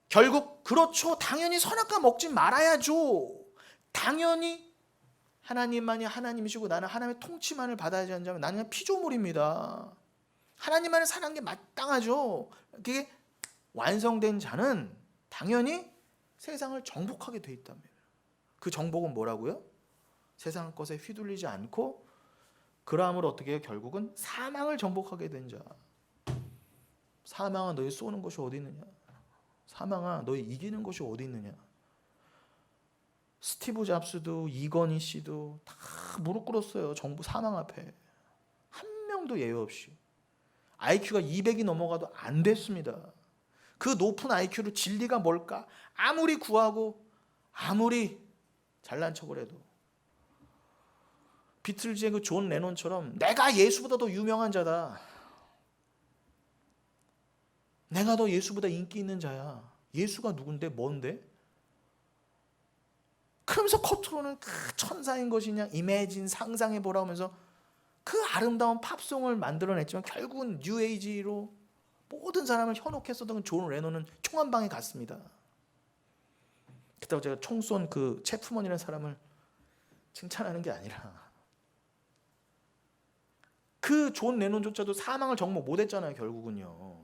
결국 그렇죠. 당연히 선악과 먹지 말아야죠. 당연히 하나님만이 하나님이시고 나는 하나님의 통치만을 받아야 한다면 나는 그냥 피조물입니다. 하나님만을 사랑하는 게 마땅하죠. 그게 완성된 자는 당연히 세상을 정복하게 돼 있답니다. 그 정복은 뭐라고요? 세상 것에 휘둘리지 않고 그러함을 어떻게 해요? 결국은 사망을 정복하게 된 자. 사망아 너희 쏘는 것이 어디 있느냐? 사망아 너희 이기는 것이 어디 있느냐? 스티브 잡스도 이건희 씨도 다 무릎 꿇었어요. 정부 사망 앞에. 한 명도 예외 없이. IQ가 200이 넘어가도 안 됐습니다. 그 높은 IQ로 진리가 뭘까? 아무리 구하고 아무리 잘난 척을 해도 비틀즈의 그 존 레논처럼 내가 예수보다 더 유명한 자다. 내가 더 예수보다 인기 있는 자야. 예수가 누군데? 뭔데? 그러면서 겉으로는 그 천사인 것이냐 이매진 상상해보라 하면서 그 아름다운 팝송을 만들어냈지만 결국은 뉴에이지로 모든 사람을 현혹했었던 존 레논은 총 한 방에 갔습니다. 그렇다고 제가 총 쏜 그 체프먼이라는 사람을 칭찬하는 게 아니라 그 존 레논조차도 사망을 정복 못했잖아요. 결국은요.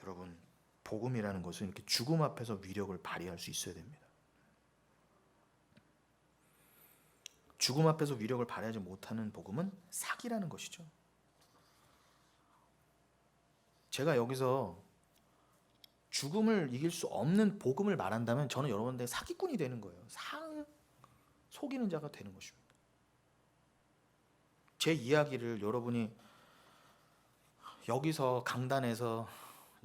여러분 복음이라는 것은 이렇게 죽음 앞에서 위력을 발휘할 수 있어야 됩니다. 죽음 앞에서 위력을 발휘하지 못하는 복음은 사기라는 것이죠. 제가 여기서 죽음을 이길 수 없는 복음을 말한다면 저는 여러분들 사기꾼이 되는 거예요. 속이는 자가 되는 것입니다. 제 이야기를 여러분이 여기서 강단에서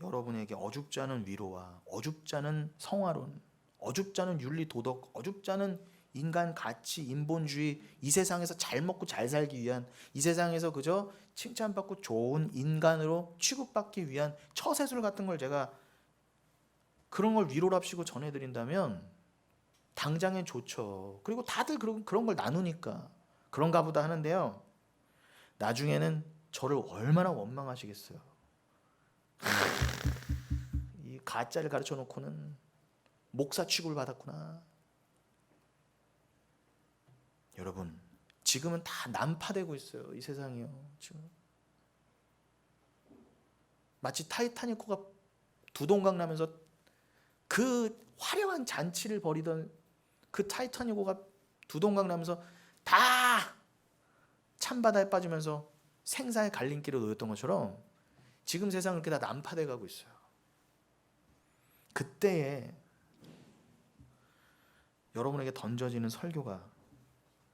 여러분에게 어줍지 않은 위로와 어줍지 않은 성화론, 어줍지 않은 윤리 도덕, 어줍지 않은 인간 가치, 인본주의, 이 세상에서 잘 먹고 잘 살기 위한, 이 세상에서 그저 칭찬받고 좋은 인간으로 취급받기 위한 처세술 같은 걸 제가 그런 걸 위로랍시고 전해드린다면 당장엔 좋죠. 그리고 다들 그런 걸 나누니까 그런가 보다 하는데요. 나중에는 저를 얼마나 원망하시겠어요. 이 가짜를 가르쳐 놓고는 목사 취급을 받았구나. 여러분 지금은 다 난파되고 있어요. 이 세상이요. 지금 마치 타이타닉호가 두동강 나면서 그 화려한 잔치를 벌이던 그 타이타닉호가 두동강 나면서 다 찬바다에 빠지면서 생사의 갈림길에 놓였던 것처럼 지금 세상은 그렇게 다 난파돼 가고 있어요. 그때에 여러분에게 던져지는 설교가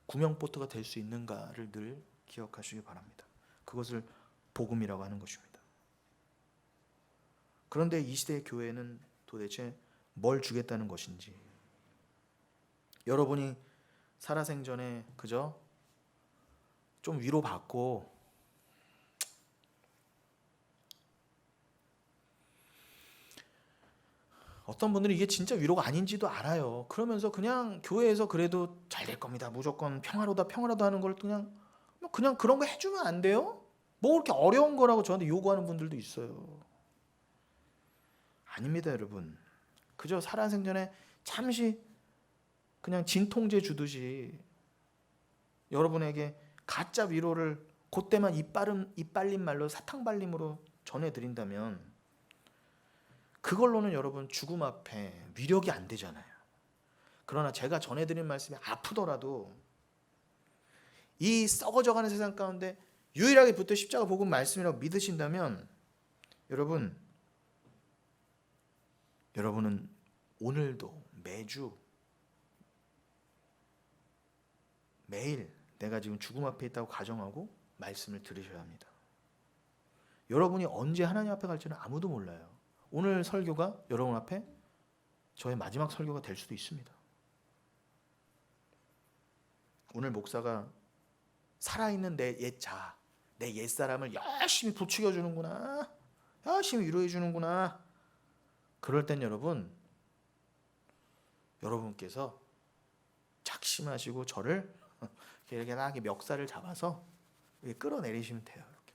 구명보트가 될 수 있는가를 늘 기억하시기 바랍니다. 그것을 복음이라고 하는 것입니다. 그런데 이 시대의 교회는 도대체 뭘 주겠다는 것인지, 여러분이 살아생전에 그저 좀 위로받고 어떤 분들은 이게 진짜 위로가 아닌지도 알아요. 그러면서 그냥 교회에서 그래도 잘 될 겁니다. 무조건 평화로다 하는 걸 그냥 그런 거 해주면 안 돼요? 뭐 그렇게 어려운 거라고 저한테 요구하는 분들도 있어요. 아닙니다, 여러분. 그저 살아생전에 잠시 그냥 진통제 주듯이 여러분에게 가짜 위로를 그때만 이빨린 말로 사탕발림으로 전해드린다면 그걸로는 여러분 죽음 앞에 위력이 안 되잖아요. 그러나 제가 전해드린 말씀이 아프더라도 이 썩어져가는 세상 가운데 유일하게 붙어 십자가 복음 말씀이라고 믿으신다면 여러분은 오늘도 매일 내가 지금 죽음 앞에 있다고 가정하고 말씀을 들으셔야 합니다. 여러분이 언제 하나님 앞에 갈지는 아무도 몰라요. 오늘 설교가 여러분 앞에 저의 마지막 설교가 될 수도 있습니다. 오늘 목사가 살아있는 내 옛사람을 열심히 부추겨 주는구나, 열심히 위로해 주는구나. 그럴 땐 여러분께서 작심하시고 저를 이렇게 멱살을 잡아서 끌어내리시면 돼요. 이렇게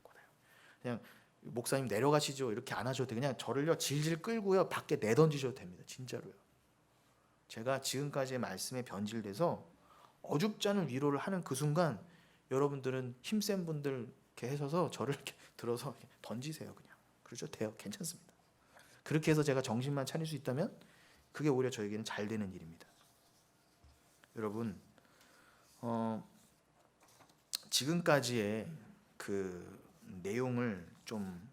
그냥 목사님 내려가시죠 이렇게 안 하셔도 돼요. 그냥 저를요 질질 끌고요 밖에 내던지셔도 됩니다. 진짜로요. 제가 지금까지의 말씀에 변질돼서 어줍지 않은 위로를 하는 그 순간 여러분들은 힘센 분들 이렇게 해서서 저를 이렇게 들어서 이렇게 던지세요. 그냥 그러셔도 돼요. 괜찮습니다. 그렇게 해서 제가 정신만 차릴 수 있다면 그게 오히려 저에게는 잘 되는 일입니다. 여러분, 지금까지의 그 내용을 좀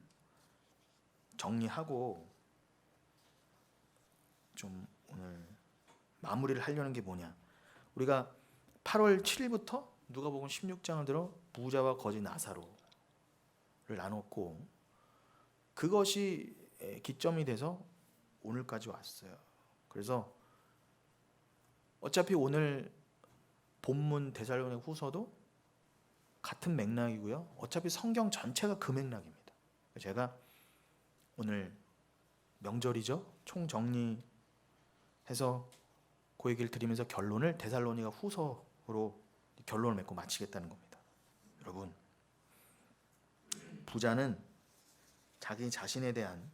정리하고 좀 오늘 마무리를 하려는 게 뭐냐? 우리가 8월 7일부터 누가복음 16장을 들어 부자와 거지 나사로를 나눴고 그것이 기점이 돼서 오늘까지 왔어요. 그래서 어차피 오늘 본문 데살로니가 후서도 같은 맥락이고요. 어차피 성경 전체가 그 맥락입니다. 제가 오늘 명절이죠. 총정리해서 그 얘기를 드리면서 결론을 데살로니가 후서로 결론을 맺고 마치겠다는 겁니다. 여러분, 부자는 자기 자신에 대한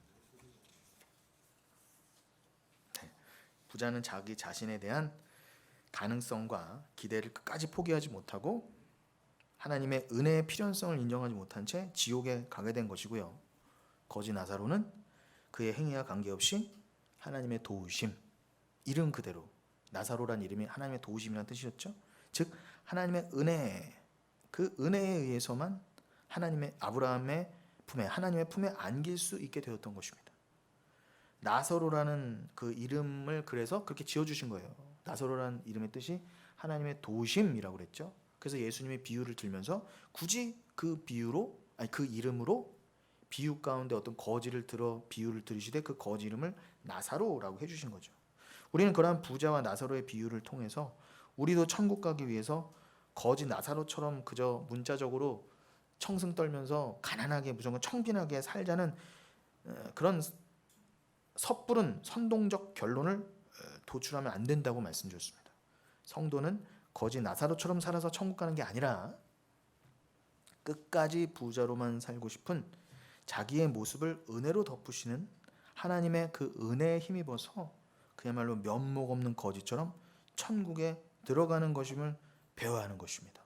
가능성과 기대를 끝까지 포기하지 못하고 하나님의 은혜의 필연성을 인정하지 못한 채 지옥에 가게 된 것이고요. 거지 나사로는 그의 행위와 관계없이 하나님의 도우심, 이름 그대로 나사로란 이름이 하나님의 도우심이라는 뜻이었죠. 즉 하나님의 은혜, 그 은혜에 의해서만 아브라함의 하나님의 품에 안길 수 있게 되었던 것입니다. 나사로라는 그 이름을 그래서 그렇게 지어주신 거예요. 나사로라는 이름의 뜻이 하나님의 도우심이라고 그랬죠. 그래서 예수님이 비유를 들면서 굳이 그 이름으로 비유 가운데 어떤 거지를 들어 비유를 들으시되 그 거지 이름을 나사로라고 해주신 거죠. 우리는 그러한 부자와 나사로의 비유를 통해서 우리도 천국 가기 위해서 거지 나사로처럼 그저 문자적으로 청승 떨면서 가난하게 무조건 청빈하게 살자는 그런 섣부른 선동적 결론을 도출하면 안 된다고 말씀드렸습니다. 성도는 거지 나사로처럼 살아서 천국 가는 게 아니라 끝까지 부자로만 살고 싶은 자기의 모습을 은혜로 덮으시는 하나님의 그 은혜에 힘입어서 그야말로 면목 없는 거지처럼 천국에 들어가는 것임을 배워야 하는 것입니다.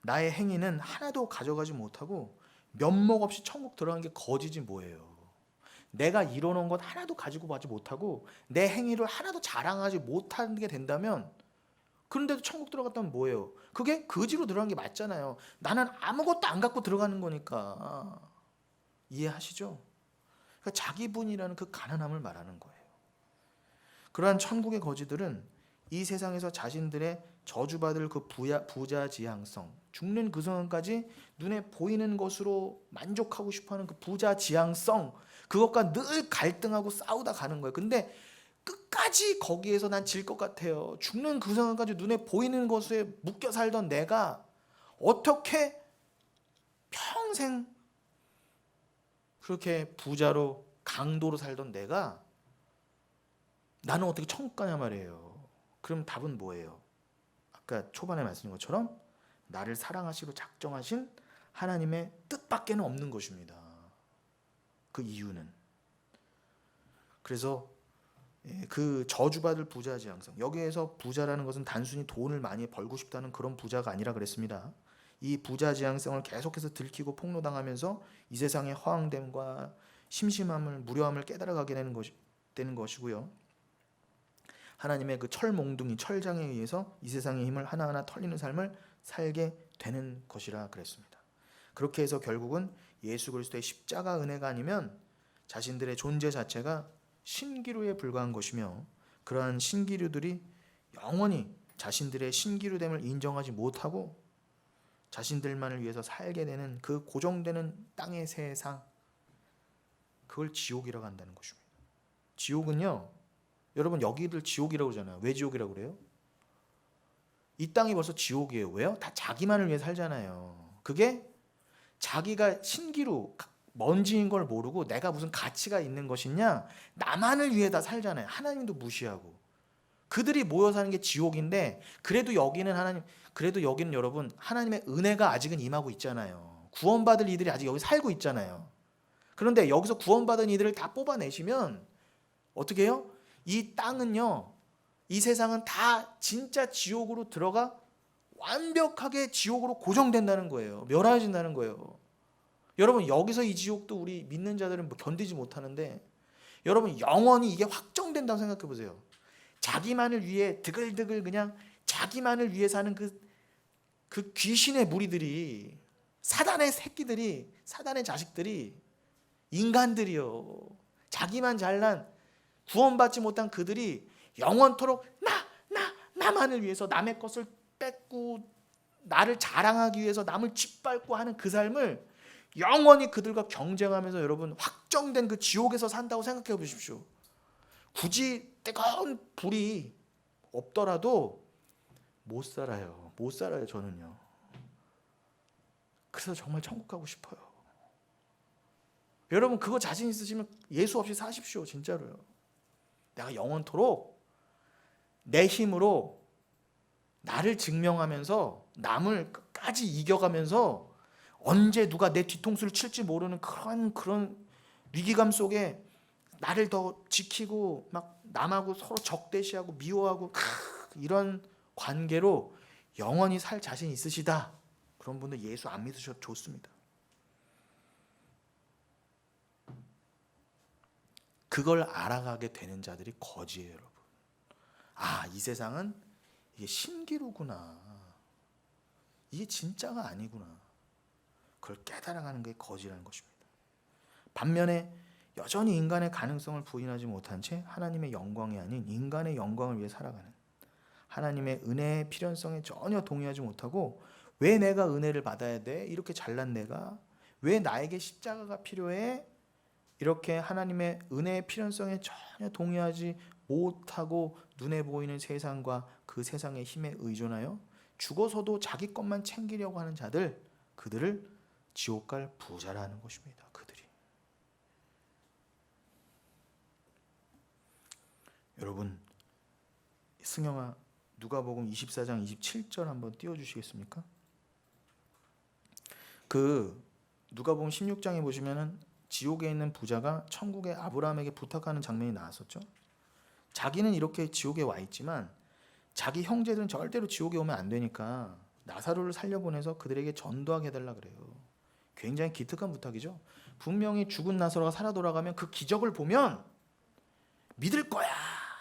나의 행위는 하나도 가져가지 못하고 면목 없이 천국 들어간 게 거지지 뭐예요. 내가 이뤄놓은 것 하나도 가지고 가지 못하고 내 행위를 하나도 자랑하지 못하게 된다면 그런데도 천국 들어갔다면 뭐예요? 그게 거지로 들어간 게 맞잖아요. 나는 아무것도 안 갖고 들어가는 거니까. 이해하시죠? 그러니까 자기분이라는 그 가난함을 말하는 거예요. 그러한 천국의 거지들은 이 세상에서 자신들의 저주받을 그 부자지향성, 죽는 그 순간까지 눈에 보이는 것으로 만족하고 싶어하는 그 부자지향성, 그것과 늘 갈등하고 싸우다 가는 거예요. 근데 끝까지 거기에서 난 질 것 같아요. 죽는 그 순간까지 눈에 보이는 것에 묶여 살던 내가 어떻게 평생 그렇게 부자로 강도로 살던 내가 나는 어떻게 천국 가냐 말이에요. 그럼 답은 뭐예요? 아까 초반에 말씀드린 것처럼 나를 사랑하시고 작정하신 하나님의 뜻밖에는 없는 것입니다. 그 이유는 그래서 그 저주받을 부자지향성, 여기에서 부자라는 것은 단순히 돈을 많이 벌고 싶다는 그런 부자가 아니라 그랬습니다. 이 부자지향성을 계속해서 들키고 폭로당하면서 이 세상의 허황됨과 심심함을 무료함을 깨달아가게 되는 것이고요. 하나님의 그 철몽둥이 철장에 의해서 이 세상의 힘을 하나하나 털리는 삶을 살게 되는 것이라 그랬습니다. 그렇게 해서 결국은 예수 그리스도의 십자가 은혜가 아니면 자신들의 존재 자체가 신기루에 불과한 것이며, 그러한 신기루들이 영원히 자신들의 신기루됨을 인정하지 못하고 자신들만을 위해서 살게 되는 그 고정되는 땅의 세상, 그걸 지옥이라고 한다는 것입니다. 지옥은요, 여러분 여기를 지옥이라고 그러잖아요. 왜 지옥이라고 그래요? 이 땅이 벌써 지옥이에요. 왜요? 다 자기만을 위해 살잖아요. 그게 자기가 신기루 먼지인 걸 모르고 내가 무슨 가치가 있는 것이냐, 나만을 위해 다 살잖아요. 하나님도 무시하고. 그들이 모여 사는 게 지옥인데, 그래도 여기는 여러분 하나님의 은혜가 아직은 임하고 있잖아요. 구원받을 이들이 아직 여기 살고 있잖아요. 그런데 여기서 구원받은 이들을 다 뽑아내시면 어떻게 해요? 이 땅은요, 이 세상은 다 진짜 지옥으로 들어가 완벽하게 지옥으로 고정된다는 거예요. 멸하진다는 거예요. 여러분 여기서 이 지옥도 우리 믿는 자들은 견디지 못하는데, 여러분 영원히 이게 확정된다고 생각해 보세요. 자기만을 위해 드글드글 그냥 자기만을 위해 사는 그 귀신의 무리들이, 사단의 새끼들이, 사단의 자식들이, 인간들이요, 자기만 잘난 구원받지 못한 그들이 영원토록 나만을 위해서 남의 것을 뺏고 나를 자랑하기 위해서 남을 짓밟고 하는 그 삶을 영원히 그들과 경쟁하면서 여러분 확정된 그 지옥에서 산다고 생각해 보십시오. 굳이 뜨거운 불이 없더라도 못 살아요. 저는요. 그래서 정말 천국 가고 싶어요. 여러분 그거 자신 있으시면 예수 없이 사십시오. 진짜로요. 내가 영원토록 내 힘으로 나를 증명하면서 남을 끝까지 이겨가면서 언제 누가 내 뒤통수를 칠지 모르는 그런 위기감 속에 나를 더 지키고 막 남하고 서로 적대시하고 미워하고 이런 관계로 영원히 살 자신 있으시다. 그런 분들 예수 안 믿으셔도 좋습니다. 그걸 알아가게 되는 자들이 거지예요, 여러분. 이 세상은 이게 신기루구나. 이게 진짜가 아니구나. 그걸 깨달아가는 게 거지라는 것입니다. 반면에 여전히 인간의 가능성을 부인하지 못한 채 하나님의 영광이 아닌 인간의 영광을 위해 살아가는, 하나님의 은혜의 필연성에 전혀 동의하지 못하고, 왜 내가 은혜를 받아야 돼? 이렇게 잘난 내가 왜 나에게 십자가가 필요해? 이렇게 하나님의 은혜의 필연성에 전혀 동의하지 못하고 눈에 보이는 세상과 그 세상의 힘에 의존하여 죽어서도 자기 것만 챙기려고 하는 자들, 그들을 지옥 갈 부자라 하는 것입니다. 그들이. 여러분, 승영아, 누가복음 24장 27절 한번 띄워주시겠습니까? 그 누가복음 16장에 보시면은 지옥에 있는 부자가 천국의 아브라함에게 부탁하는 장면이 나왔었죠. 자기는 이렇게 지옥에 와 있지만 자기 형제들은 절대로 지옥에 오면 안 되니까 나사로를 살려보내서 그들에게 전도하게 해달라 그래요. 굉장히 기특한 부탁이죠. 분명히 죽은 나사로가 살아 돌아가면 그 기적을 보면 믿을 거야,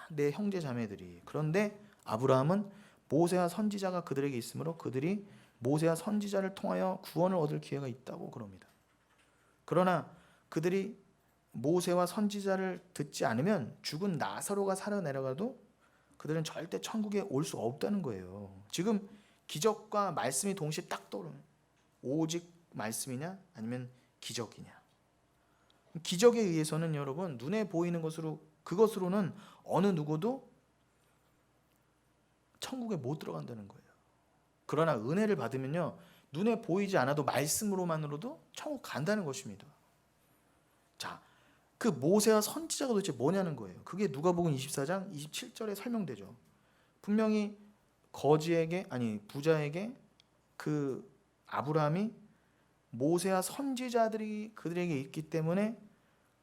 내 형제 자매들이. 그런데 아브라함은 모세와 선지자가 그들에게 있으므로 그들이 모세와 선지자를 통하여 구원을 얻을 기회가 있다고 그럽니다. 그러나 그들이 모세와 선지자를 듣지 않으면 죽은 나사로가 살아내려가도 그들은 절대 천국에 올 수 없다는 거예요. 지금 기적과 말씀이 동시에 딱 떠오르는, 오직 말씀이냐 아니면 기적이냐. 기적에 의해서는 여러분 눈에 보이는 그것으로는 어느 누구도 천국에 못 들어간다는 거예요. 그러나 은혜를 받으면요, 눈에 보이지 않아도 말씀으로만으로도 천국 간다는 것입니다. 자, 그 모세와 선지자가 도대체 뭐냐는 거예요. 그게 누가복음 24장 27절에 설명되죠. 분명히 부자에게 그 아브라함이 모세와 선지자들이 그들에게 있기 때문에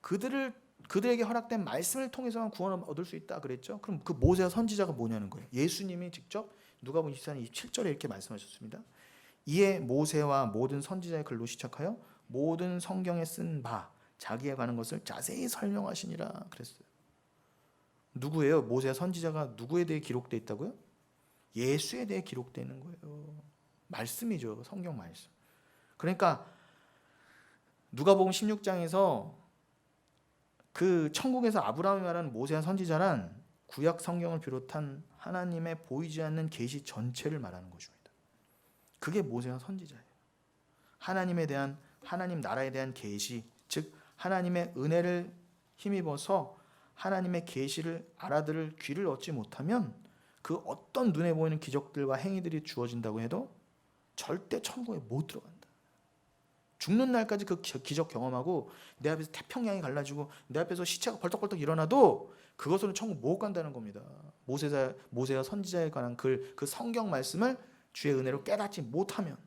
그들에게 허락된 말씀을 통해서만 구원을 얻을 수 있다 그랬죠. 그럼 그 모세와 선지자가 뭐냐는 거예요. 예수님이 직접 누가복음 24장 27절에 이렇게 말씀하셨습니다. 이에 모세와 모든 선지자의 글로 시작하여 모든 성경에 쓴 바 자기에 관한 것을 자세히 설명하시니라 그랬어요. 누구예요? 모세 선지자가 누구에 대해 기록되어 있다고요? 예수에 대해 기록되어 있는 거예요. 말씀이죠. 성경 말씀. 그러니까 누가복음 16장에서 그 천국에서 아브라함이 말하는 모세와 선지자란 구약 성경을 비롯한 하나님의 보이지 않는 계시 전체를 말하는 것입니다. 그게 모세와 선지자예요. 하나님에 대한, 하나님 나라에 대한 계시, 즉 하나님의 은혜를 힘입어서 하나님의 계시를 알아들을 귀를 얻지 못하면 그 어떤 눈에 보이는 기적들과 행위들이 주어진다고 해도 절대 천국에 못 들어간다. 죽는 날까지 그 기적 경험하고 내 앞에서 태평양이 갈라지고 내 앞에서 시체가 벌떡벌떡 일어나도 그것으로는 천국 못 간다는 겁니다. 모세와 선지자에 관한 그 성경 말씀을 주의 은혜로 깨닫지 못하면.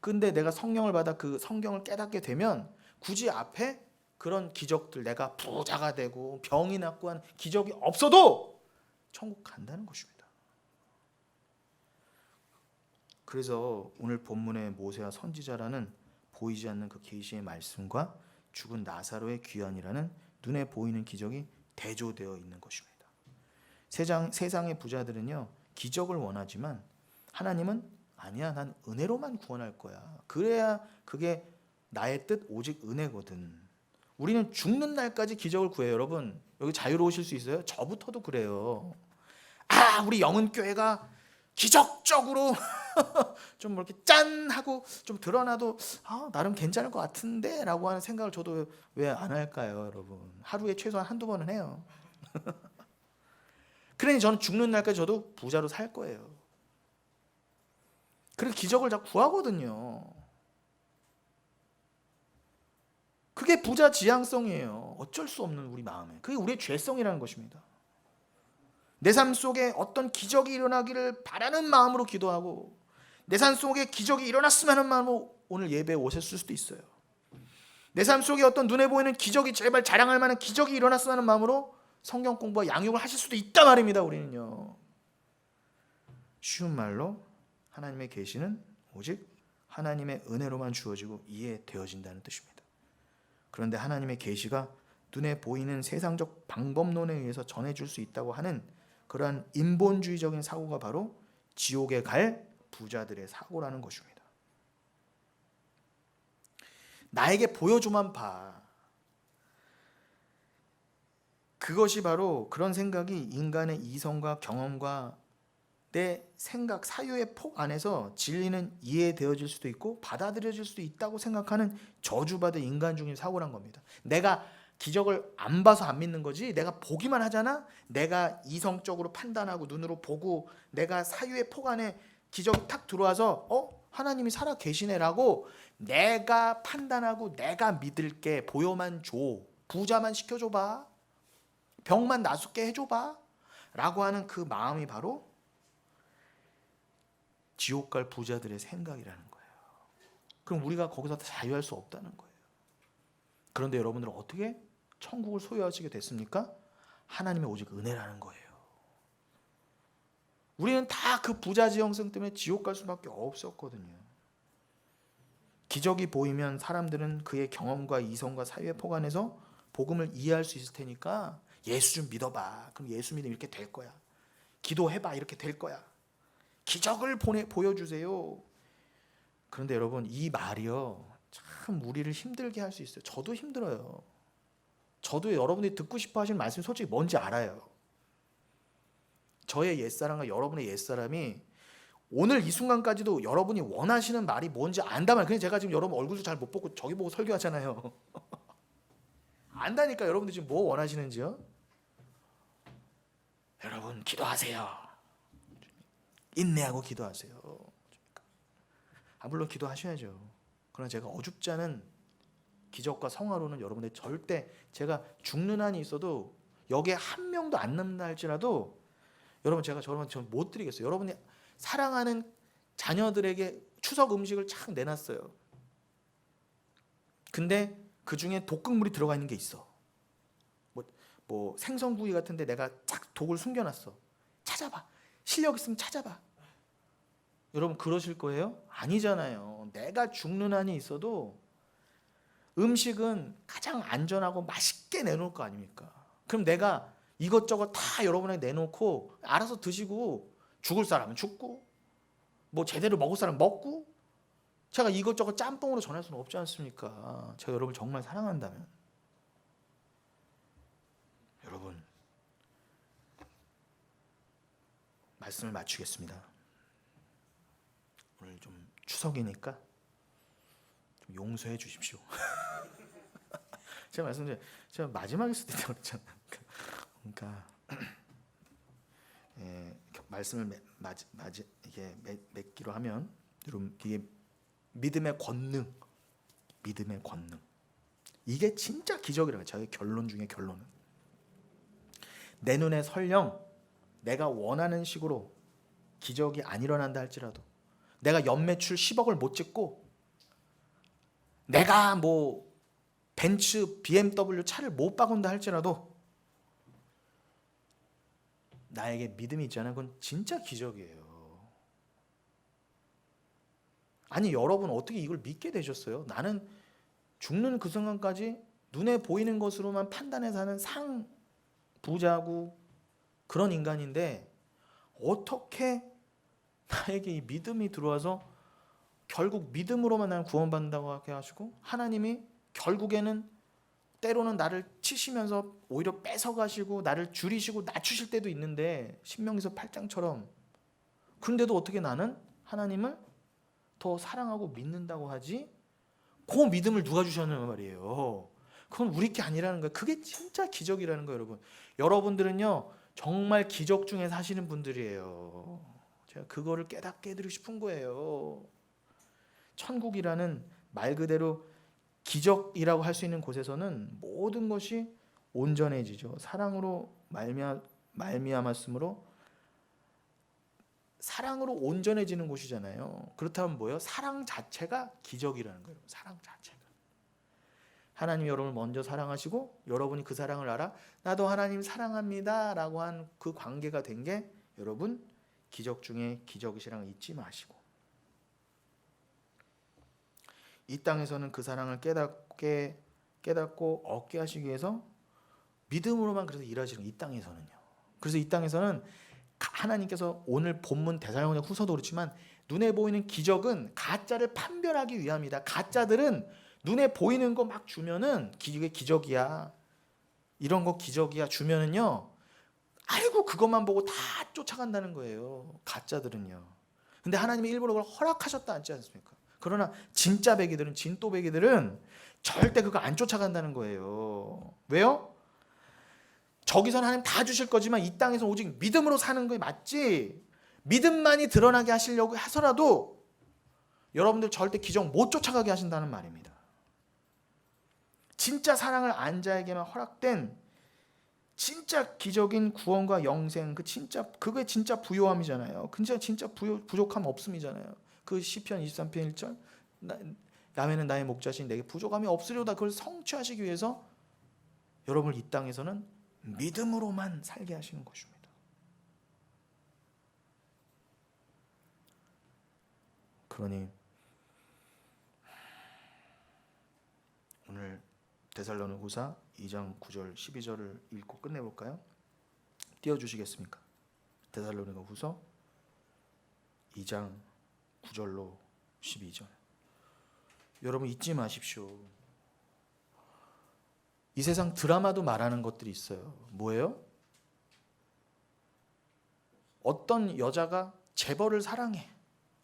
근데 내가 성령을 받아 그 성경을 깨닫게 되면 굳이 앞에 그런 기적들, 내가 부자가 되고 병이 낫고 한 기적이 없어도 천국 간다는 것입니다. 그래서 오늘 본문의 모세와 선지자라는 보이지 않는 그 계시의 말씀과 죽은 나사로의 귀환이라는 눈에 보이는 기적이 대조되어 있는 것입니다. 세상의 부자들은요, 기적을 원하지만 하나님은 아니야, 난 은혜로만 구원할 거야. 그래야 그게 나의 뜻 오직 은혜거든. 우리는 죽는 날까지 기적을 구해요. 여러분 여기 자유로우실 수 있어요? 저부터도 그래요. 우리 영은교회가 기적적으로 좀 이렇게 짠 하고 좀 드러나도 나름 괜찮을 것 같은데 라고 하는 생각을 저도 왜 안 할까요? 여러분 하루에 최소한 한두 번은 해요. 그러니 저는 죽는 날까지 저도 부자로 살 거예요. 그래서 기적을 자꾸 구하거든요. 그게 부자 지향성이에요. 어쩔 수 없는 우리 마음에. 그게 우리의 죄성이라는 것입니다. 내 삶 속에 어떤 기적이 일어나기를 바라는 마음으로 기도하고 내 삶 속에 기적이 일어났으면 하는 마음으로 오늘 예배에 오셨을 수도 있어요. 내 삶 속에 어떤 눈에 보이는 기적이 제발 자랑할 만한 기적이 일어났으면 하는 마음으로 성경 공부와 양육을 하실 수도 있단 말입니다. 우리는요. 쉬운 말로 하나님의 계시는 오직 하나님의 은혜로만 주어지고 이해되어진다는 뜻입니다. 그런데 하나님의 계시가 눈에 보이는 세상적 방법론에 의해서 전해줄 수 있다고 하는 그러한 인본주의적인 사고가 바로 지옥에 갈 부자들의 사고라는 것입니다. 나에게 보여줘만 봐. 그것이 바로 그런 생각이 인간의 이성과 경험과 내 생각, 사유의 폭 안에서 진리는 이해되어질 수도 있고 받아들여질 수도 있다고 생각하는 저주받은 인간 중인 사고란 겁니다. 내가 기적을 안 봐서 안 믿는 거지, 내가 보기만 하잖아. 내가 이성적으로 판단하고 눈으로 보고 내가 사유의 폭 안에 기적이 탁 들어와서 하나님이 살아 계시네라고 내가 판단하고 내가 믿을게. 보여만 줘. 부자만 시켜줘봐. 병만 나숙게 해줘봐 라고 하는 그 마음이 바로 지옥 갈 부자들의 생각이라는 거예요. 그럼 우리가 거기서 자유할 수 없다는 거예요. 그런데 여러분들은 어떻게 천국을 소유하시게 됐습니까? 하나님의 오직 은혜라는 거예요. 우리는 다 그 부자 지형성 때문에 지옥 갈 수밖에 없었거든요. 기적이 보이면 사람들은 그의 경험과 이성과 사유의 폭 안에서 복음을 이해할 수 있을 테니까 예수 좀 믿어봐. 그럼 예수 믿으면 이렇게 될 거야. 기도해봐. 이렇게 될 거야. 기적을 보여주세요. 그런데 여러분 이 말이요 참 우리를 힘들게 할 수 있어요. 저도 힘들어요. 저도 여러분들이 듣고 싶어 하시는 말씀이 솔직히 뭔지 알아요. 저의 옛사람과 여러분의 옛사람이 오늘 이 순간까지도 여러분이 원하시는 말이 뭔지 안다면, 그냥 제가 지금 여러분 얼굴도 잘 못 보고 저기 보고 설교하잖아요. 안다니까. 여러분들 지금 뭐 원하시는지요? 여러분 기도하세요. 인내하고 기도하세요. 물론 기도하셔야죠. 그러나 제가 어줍지 않은 기적과 성화로는 여러분들 절대, 제가 죽는 한이 있어도 여기에 한 명도 안 남는다 할지라도 여러분 제가 저러면 못 드리겠어요. 여러분이 사랑하는 자녀들에게 추석 음식을 착 내놨어요. 근데 그 중에 독극물이 들어가 있는 게 있어. 뭐 생선구이 같은데 내가 쫙 독을 숨겨놨어. 찾아봐. 실력 있으면 찾아봐. 여러분 그러실 거예요? 아니잖아요. 내가 죽는 한이 있어도 음식은 가장 안전하고 맛있게 내놓을 거 아닙니까? 그럼 내가 이것저것 다 여러분에게 내놓고 알아서 드시고 죽을 사람은 죽고 뭐 제대로 먹을 사람은 먹고 제가 이것저것 짬뽕으로 전할 수는 없지 않습니까? 제가 여러분을 정말 사랑한다면. 여러분 말씀을 마치겠습니다. 오늘 좀 추석이니까 좀 용서해 주십시오. 제가 말씀드린 제가 마지막에 쓸 때 그랬잖아요. 그러니까 말씀을 이게 맺기로 하면 여러분 이게 믿음의 권능, 이게 진짜 기적이라고. 저의 결론 중에 결론은 내 눈에 설령 내가 원하는 식으로 기적이 안 일어난다 할지라도, 내가 연매출 10억을 못 찍고 내가 뭐 벤츠, BMW 차를 못 바꾼다 할지라도 나에게 믿음이 있잖아요. 그건 진짜 기적이에요. 아니 여러분 어떻게 이걸 믿게 되셨어요? 나는 죽는 그 순간까지 눈에 보이는 것으로만 판단해서 하는 상부자고 그런 인간인데 어떻게 나에게 이 믿음이 들어와서 결국 믿음으로만 나는 구원받는다고 하게 하시고, 하나님이 결국에는 때로는 나를 치시면서 오히려 뺏어가시고 나를 줄이시고 낮추실 때도 있는데, 신명기서 8장처럼. 그런데도 어떻게 나는 하나님을 더 사랑하고 믿는다고 하지? 그 믿음을 누가 주셨냐는 말이에요. 그건 우리 게 아니라는 거예요. 그게 진짜 기적이라는 거예요. 여러분, 여러분들은요 정말 기적 중에 사시는 분들이에요. 제가 그거를 깨닫게 해드리고 싶은 거예요. 천국이라는 말 그대로 기적이라고 할 수 있는 곳에서는 모든 것이 온전해지죠. 사랑으로 말미암았으므로, 사랑으로 온전해지는 곳이잖아요. 그렇다면 뭐예요? 사랑 자체가 기적이라는 거예요. 사랑 자체가. 하나님이 여러분을 먼저 사랑하시고 여러분이 그 사랑을 알아 나도 하나님 사랑합니다 라고 한 그 관계가 된 게 여러분 기적 중에 기적이시라는 걸 잊지 마시고, 이 땅에서는 그 사랑을 깨닫고 얻게 하시기 위해서 믿음으로만 그래서 일하시는 거예요. 이 땅에서는요. 그래서 이 땅에서는 하나님께서 오늘 본문 데살로니가 후서도 그렇지만 눈에 보이는 기적은 가짜를 판별하기 위함이다. 가짜들은 눈에 보이는 거 막 주면은 이게 기적이야, 이런 거 기적이야 주면은요 아이고 그것만 보고 다 쫓아간다는 거예요. 가짜들은요. 근데 하나님이 일부러 그걸 허락하셨다 않지 않습니까? 그러나 진짜 배기들은, 진또 배기들은 절대 그거 안 쫓아간다는 거예요. 왜요? 저기서는 하나님 다 주실 거지만 이 땅에서 오직 믿음으로 사는 게 맞지, 믿음만이 드러나게 하시려고 해서라도 여러분들 절대 기적 못 쫓아가게 하신다는 말입니다. 진짜 사랑을 안 자에게만 허락된 진짜 기적인 구원과 영생, 그게 진짜 부요함이잖아요. 진짜 부족함 없음이잖아요. 그 시편 23편 1절 남에는 나의 목자신 내게 부족함이 없으려다, 그걸 성취하시기 위해서 여러분을 이 땅에서는 믿음으로만 살게 하시는 것입니다. 그러니 오늘 데살로니가후서 2장 9절 12절을 읽고 끝내볼까요? 띄워주시겠습니까? 데살로니가후서 2장 9절로 12절. 여러분 잊지 마십시오. 이 세상 드라마도 말하는 것들이 있어요. 뭐예요? 어떤 여자가 재벌을 사랑해.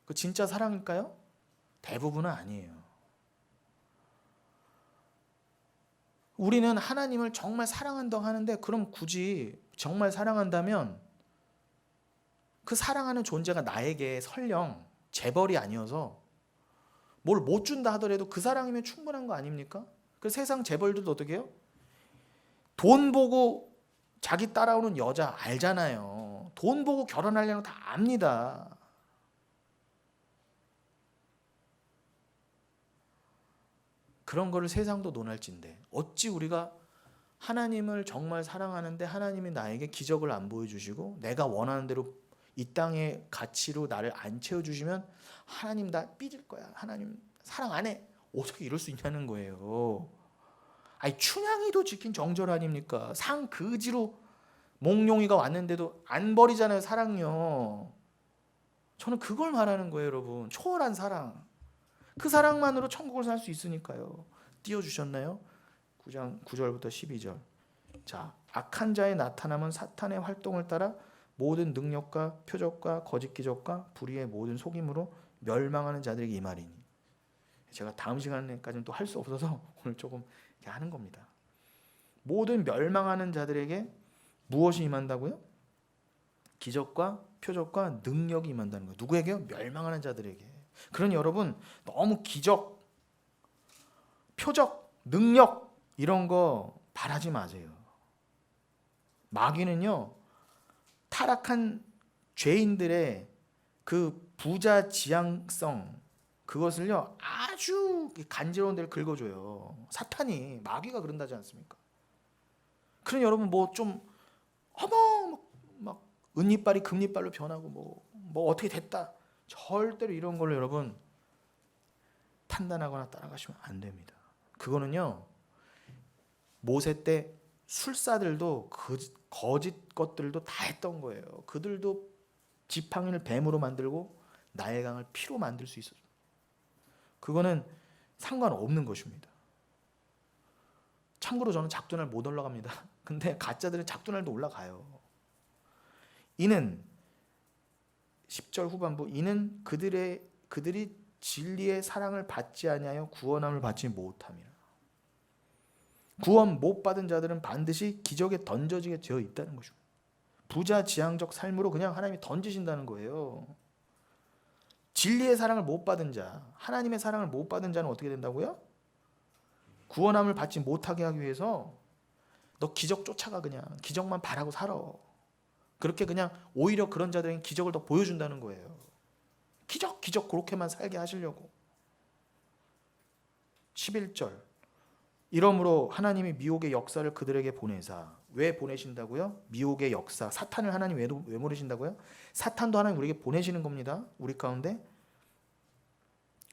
그 진짜 사랑일까요? 대부분은 아니에요. 우리는 하나님을 정말 사랑한다고 하는데, 그럼 굳이 정말 사랑한다면 그 사랑하는 존재가 나에게 설령 재벌이 아니어서 뭘 못 준다 하더라도 그 사랑이면 충분한 거 아닙니까? 그 세상 재벌들도 어떻게 해요? 돈 보고 자기 따라오는 여자 알잖아요. 돈 보고 결혼하려는 거 다 압니다. 그런 거를 세상도 논할진데 어찌 우리가 하나님을 정말 사랑하는데 하나님이 나에게 기적을 안 보여주시고 내가 원하는 대로 이 땅의 가치로 나를 안 채워주시면 하나님 나 삐질 거야, 하나님 사랑 안 해, 어떻게 이럴 수 있냐는 거예요. 아니 춘향이도 지킨 정절 아닙니까? 상 그지로 몽룡이가 왔는데도 안 버리잖아요, 사랑요. 저는 그걸 말하는 거예요, 여러분. 초월한 사랑. 그 사랑만으로 천국을 살 수 있으니까요. 띄워주셨나요? 9장 9절부터 12절. 자, 악한 자의 나타남은 사탄의 활동을 따라 모든 능력과 표적과 거짓 기적과 불의의 모든 속임으로 멸망하는 자들에게 임하리니. 제가 다음 시간에까지는 또 할 수 없어서 오늘 조금 이렇게 하는 겁니다. 모든 멸망하는 자들에게 무엇이 임한다고요? 기적과 표적과 능력이 임한다는 거예요. 누구에게요? 멸망하는 자들에게. 그러니 여러분 너무 기적, 표적, 능력 이런 거 바라지 마세요. 마귀는요, 타락한 죄인들의 그 부자 지향성, 그것을요 아주 간지러운 데를 긁어줘요. 사탄이, 마귀가 그런다지 않습니까? 그러니 여러분 뭐 좀 어머 막 은이빨이 금이빨로 변하고 뭐 어떻게 됐다, 절대로 이런 걸로 여러분 판단하거나 따라가시면 안 됩니다. 그거는요, 모세 때 술사들도 거짓 것들도 다 했던 거예요. 그들도 지팡이를 뱀으로 만들고 나일강을 피로 만들 수 있었어요. 그거는 상관없는 것입니다. 참고로 저는 작두날 못 올라갑니다. 근데 가짜들은 작두날도 올라가요. 이는 10절 후반부, 이는 그들이 진리의 사랑을 받지 아니하여 구원함을 받지 못함이라. 구원 못 받은 자들은 반드시 기적에 던져지게 되어 있다는 것입니다. 부자 지향적 삶으로 그냥 하나님이 던지신다는 거예요. 진리의 사랑을 못 받은 자, 하나님의 사랑을 못 받은 자는 어떻게 된다고요? 구원함을 받지 못하게 하기 위해서 너 기적 쫓아가, 그냥 기적만 바라고 살아. 그렇게 그냥 오히려 그런 자들에게 기적을 더 보여준다는 거예요. 기적 그렇게만 살게 하시려고. 11절, 이러므로 하나님이 미혹의 역사를 그들에게 보내사. 왜 보내신다고요? 미혹의 역사, 사탄을 하나님 왜 보내신다고요? 사탄도 하나님 우리에게 보내시는 겁니다. 우리 가운데.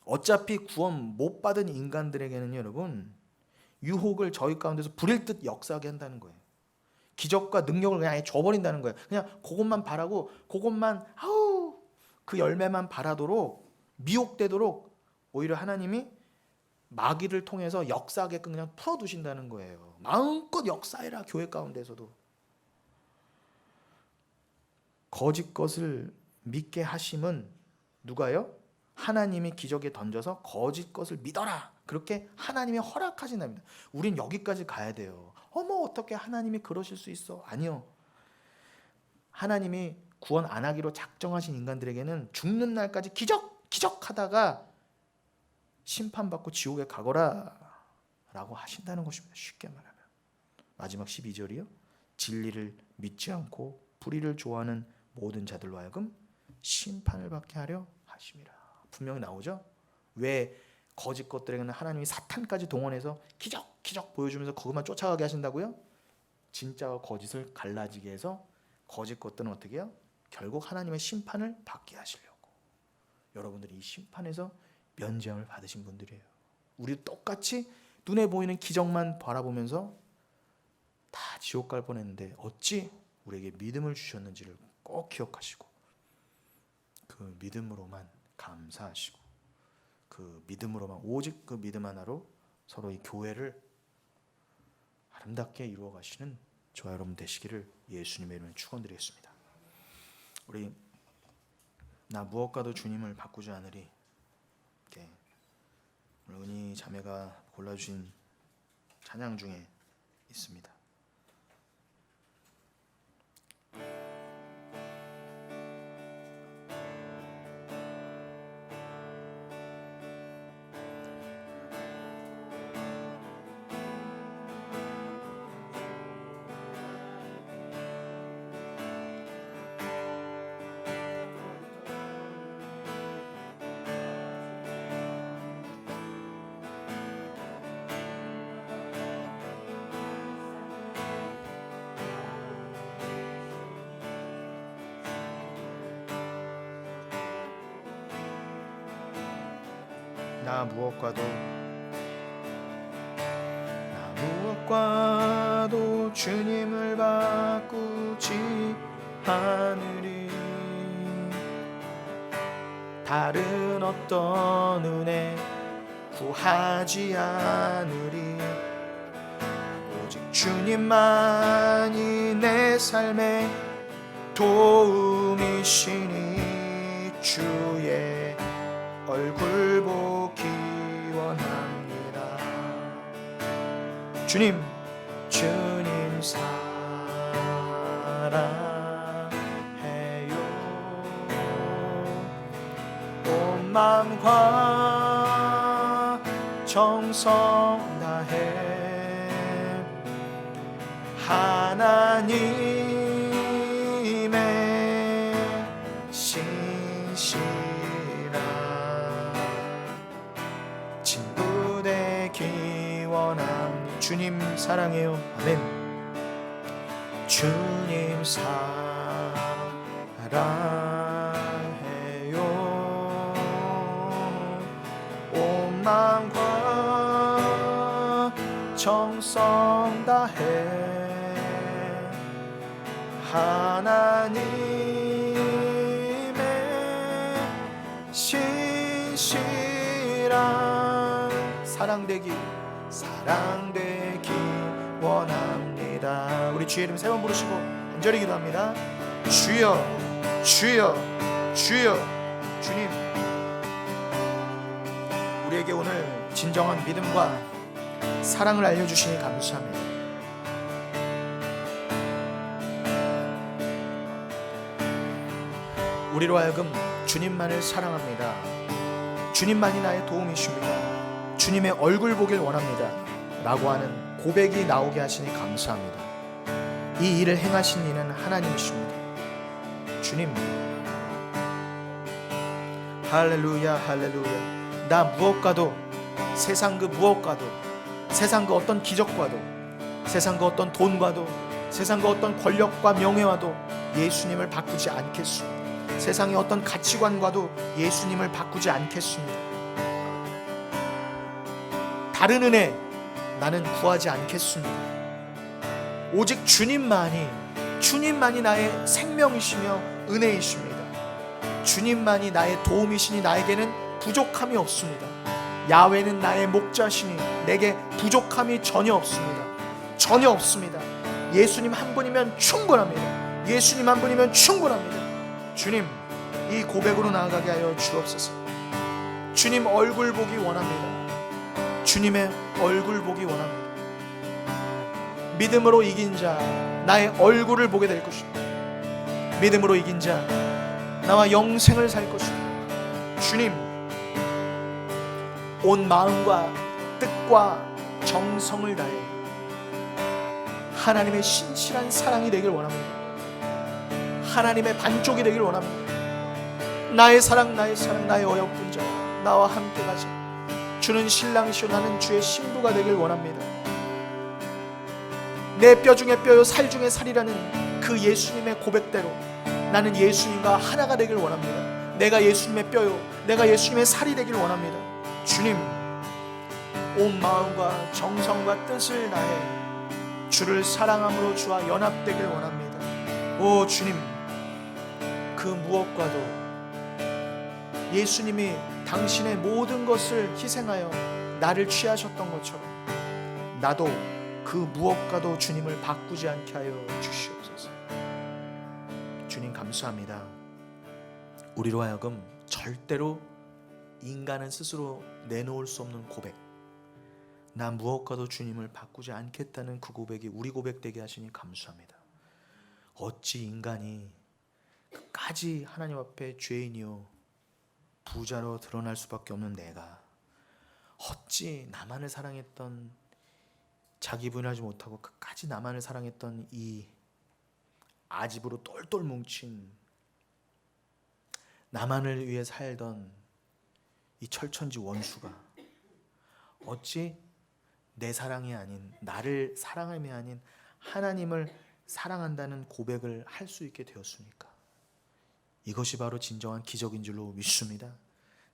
어차피 구원 못 받은 인간들에게는 여러분 유혹을 저희 가운데서 불일 듯 역사하게 한다는 거예요. 기적과 능력을 그냥 아예 줘버린다는 거예요. 그냥 그것만 바라고, 그것만 그 열매만 바라도록, 미혹되도록 오히려 하나님이 마귀를 통해서 역사하게끔 그냥 풀어두신다는 거예요. 마음껏 역사해라, 교회 가운데서도. 거짓 것을 믿게 하심은 누가요? 하나님이 기적에 던져서 거짓 것을 믿어라, 그렇게 하나님이 허락하신답니다. 우린 여기까지 가야 돼요. 어머 어떻게 하나님이 그러실 수 있어? 아니요. 하나님이 구원 안 하기로 작정하신 인간들에게는 죽는 날까지 기적 하다가 심판받고 지옥에 가거라 라고 하신다는 것입니다. 쉽게 말하면. 마지막 12절이요. 진리를 믿지 않고 불의를 좋아하는 모든 자들로 하여금 심판을 받게 하려 하심이라. 분명히 나오죠. 왜 거짓 것들에게는 하나님이 사탄까지 동원해서 기적 보여주면서 그것만 쫓아가게 하신다고요? 진짜와 거짓을 갈라지게 해서 거짓 것들은 어떻게 해요? 결국 하나님의 심판을 받게 하시려고. 여러분들이 이 심판에서 면제함을 받으신 분들이에요. 우리도 똑같이 눈에 보이는 기적만 바라보면서 다 지옥 갈 뻔했는데 어찌 우리에게 믿음을 주셨는지를 꼭 기억하시고 그 믿음으로만 감사하시고 그 믿음으로만, 오직 그 믿음 하나로 서로 이 교회를 아름답게 이루어 가시는 저와 여러분 되시기를 예수님의 이름으로 축원드리겠습니다. 우리 나 무엇과도 주님을 바꾸지 않으리, 이렇게 오늘 은희 자매가 골라주신 찬양 중에 있습니다. 나 무엇과도 무엇과도 주님을 바꾸지 않으리. 다른 어떤 은혜 구하지 않으리. 오직 주님만이 내 삶의 도움이시니 주의 얼굴 보기 원합니다. 주님 사랑해요. 온 마음과 정성 다해 하나님의 신실한 친구 되기 원합니다. 주님 사랑해요. 아멘. 주님 사랑해요. 온 마음과 정성 다해 하나님의 신실한 사랑되기 원합니다. 우리 주의 이름 세 번 부르시고 간절히 기도합니다. 주여 주여 주여. 주님 우리에게 오늘 진정한 믿음과 사랑을 알려주시니 감사합니다. 우리로 하여금 주님만을 사랑합니다. 주님만이 나의 도움이십니다. 주님의 얼굴 보길 원합니다 라고 하는 고백이 나오게 하시니 감사합니다. 이 일을 행하신 이는 하나님이십니다. 주님 할렐루야 할렐루야. 나 무엇과도 세상 그 무엇과도 세상 그 어떤 기적과도 세상 그 어떤 돈과도 세상 그 어떤 권력과 명예와도 예수님을 바꾸지 않겠습니다. 세상의 어떤 가치관과도 예수님을 바꾸지 않겠습니다. 다른 은혜 나는 구하지 않겠습니다. 오직 주님만이 나의 생명이시며 은혜이십니다. 주님만이 나의 도움이시니 나에게는 부족함이 없습니다. 야훼는 나의 목자시니 내게 부족함이 전혀 없습니다. 전혀 없습니다. 예수님 한 분이면 충분합니다. 예수님 한 분이면 충분합니다. 주님 이 고백으로 나아가게 하여 주옵소서. 주님 얼굴 보기 원합니다. 주님의 얼굴 보기 원합니다. 믿음으로 이긴 자 나의 얼굴을 보게 될 것입니다. 믿음으로 이긴 자 나와 영생을 살 것입니다. 주님 온 마음과 뜻과 정성을 다해 하나님의 신실한 사랑이 되길 원합니다. 하나님의 반쪽이 되길 원합니다. 나의 사랑 나의 어여쁜 자 나와 함께 가자. 주는 신랑이시오 나는 주의 신부가 되길 원합니다. 내 뼈 중에 뼈요 살 중에 살이라는 그 예수님의 고백대로 나는 예수님과 하나가 되길 원합니다. 내가 예수님의 뼈요 내가 예수님의 살이 되길 원합니다. 주님 온 마음과 정성과 뜻을 다해 주를 사랑함으로 주와 연합되길 원합니다. 오 주님 그 무엇과도 예수님이 당신의 모든 것을 희생하여 나를 취하셨던 것처럼 나도 그 무엇과도 주님을 바꾸지 않게 하여 주시옵소서. 주님 감사합니다. 우리로 하여금 절대로 인간은 스스로 내놓을 수 없는 고백, 나 무엇과도 주님을 바꾸지 않겠다는 그 고백이 우리 고백 되게 하시니 감사합니다. 어찌 인간이 끝까지 하나님 앞에 죄인이요 부자로 드러날 수밖에 없는 내가 어찌 나만을 사랑했던 자기 부인하지 못하고 끝까지 나만을 사랑했던 이 아집으로 똘똘 뭉친 나만을 위해 살던 이 철천지 원수가 어찌 내 사랑이 아닌 나를 사랑함이 아닌 하나님을 사랑한다는 고백을 할 수 있게 되었습니까? 이것이 바로 진정한 기적인 줄로 믿습니다.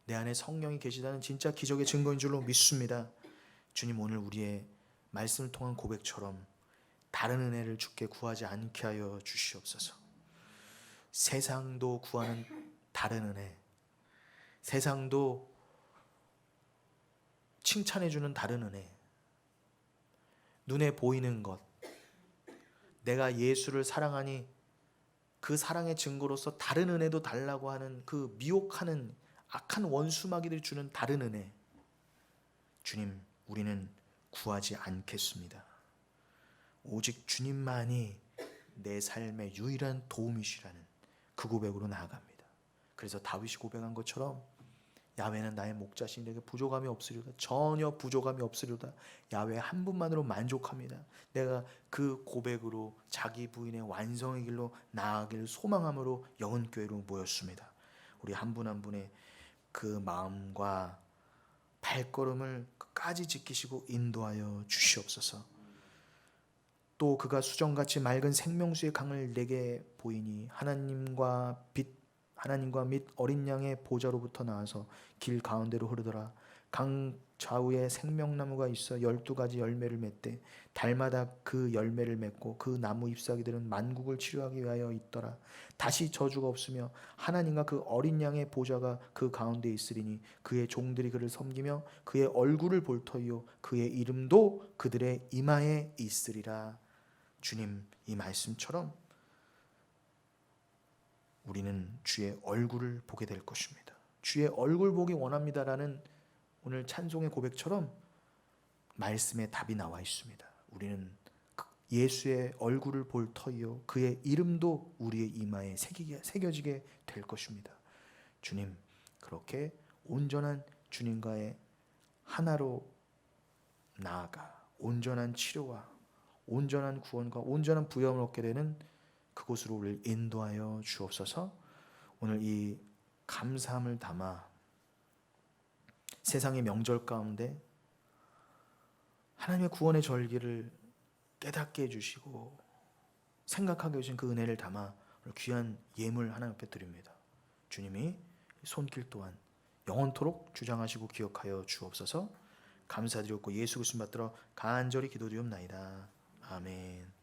내 안에 성령이 계시다는 진짜 기적의 증거인 줄로 믿습니다. 주님 오늘 우리의 말씀을 통한 고백처럼 다른 은혜를 주께 구하지 않게 하여 주시옵소서. 세상도 구하는 다른 은혜, 세상도 칭찬해주는 다른 은혜, 눈에 보이는 것, 내가 예수를 사랑하니 그 사랑의 증거로서 다른 은혜도 달라고 하는 그 미혹하는 악한 원수마귀들이 주는 다른 은혜, 주님, 우리는 구하지 않겠습니다. 오직 주님만이 내 삶의 유일한 도움이시라는 그 고백으로 나아갑니다. 그래서 다윗이 고백한 것처럼 야훼는 나의 목자시니 내게 부족함이 없으리로다. 전혀 부족함이 없으리로다. 야훼 한 분만으로 만족합니다. 내가 그 고백으로 자기 부인의 완성의 길로 나아가길 소망함으로 영혼교회로 모였습니다. 우리 한 분 한 분의 그 마음과 발걸음을 끝까지 지키시고 인도하여 주시옵소서. 또 그가 수정같이 맑은 생명수의 강을 내게 보이니 하나님과 및 어린 양의 보좌로부터 나와서 길 가운데로 흐르더라. 강 좌우에 생명나무가 있어 12가지 열매를 맺되 달마다 그 열매를 맺고 그 나무 잎사귀들은 만국을 치료하기 위하여 있더라. 다시 저주가 없으며 하나님과 그 어린 양의 보좌가 그 가운데 있으리니 그의 종들이 그를 섬기며 그의 얼굴을 볼 터이요 그의 이름도 그들의 이마에 있으리라. 주님, 이 말씀처럼 우리는 주의 얼굴을 보게 될 것입니다. 주의 얼굴 보기 원합니다라는 오늘 찬송의 고백처럼 말씀에 답이 나와 있습니다. 우리는 예수의 얼굴을 볼 터이요 그의 이름도 우리의 이마에 새겨지게 될 것입니다. 주님, 그렇게 온전한 주님과의 하나로 나아가 온전한 치료와 온전한 구원과 온전한 부여함을 얻게 되는 그곳으로 우리를 인도하여 주옵소서. 오늘 이 감사함을 담아 세상의 명절 가운데 하나님의 구원의 절기를 깨닫게 해주시고 생각하게 해주신 그 은혜를 담아 귀한 예물 하나님 앞에 드립니다. 주님이 손길 또한 영원토록 주장하시고 기억하여 주옵소서. 감사드렸고 예수 그리스도 받들어 간절히 기도드리옵나이다. 아멘.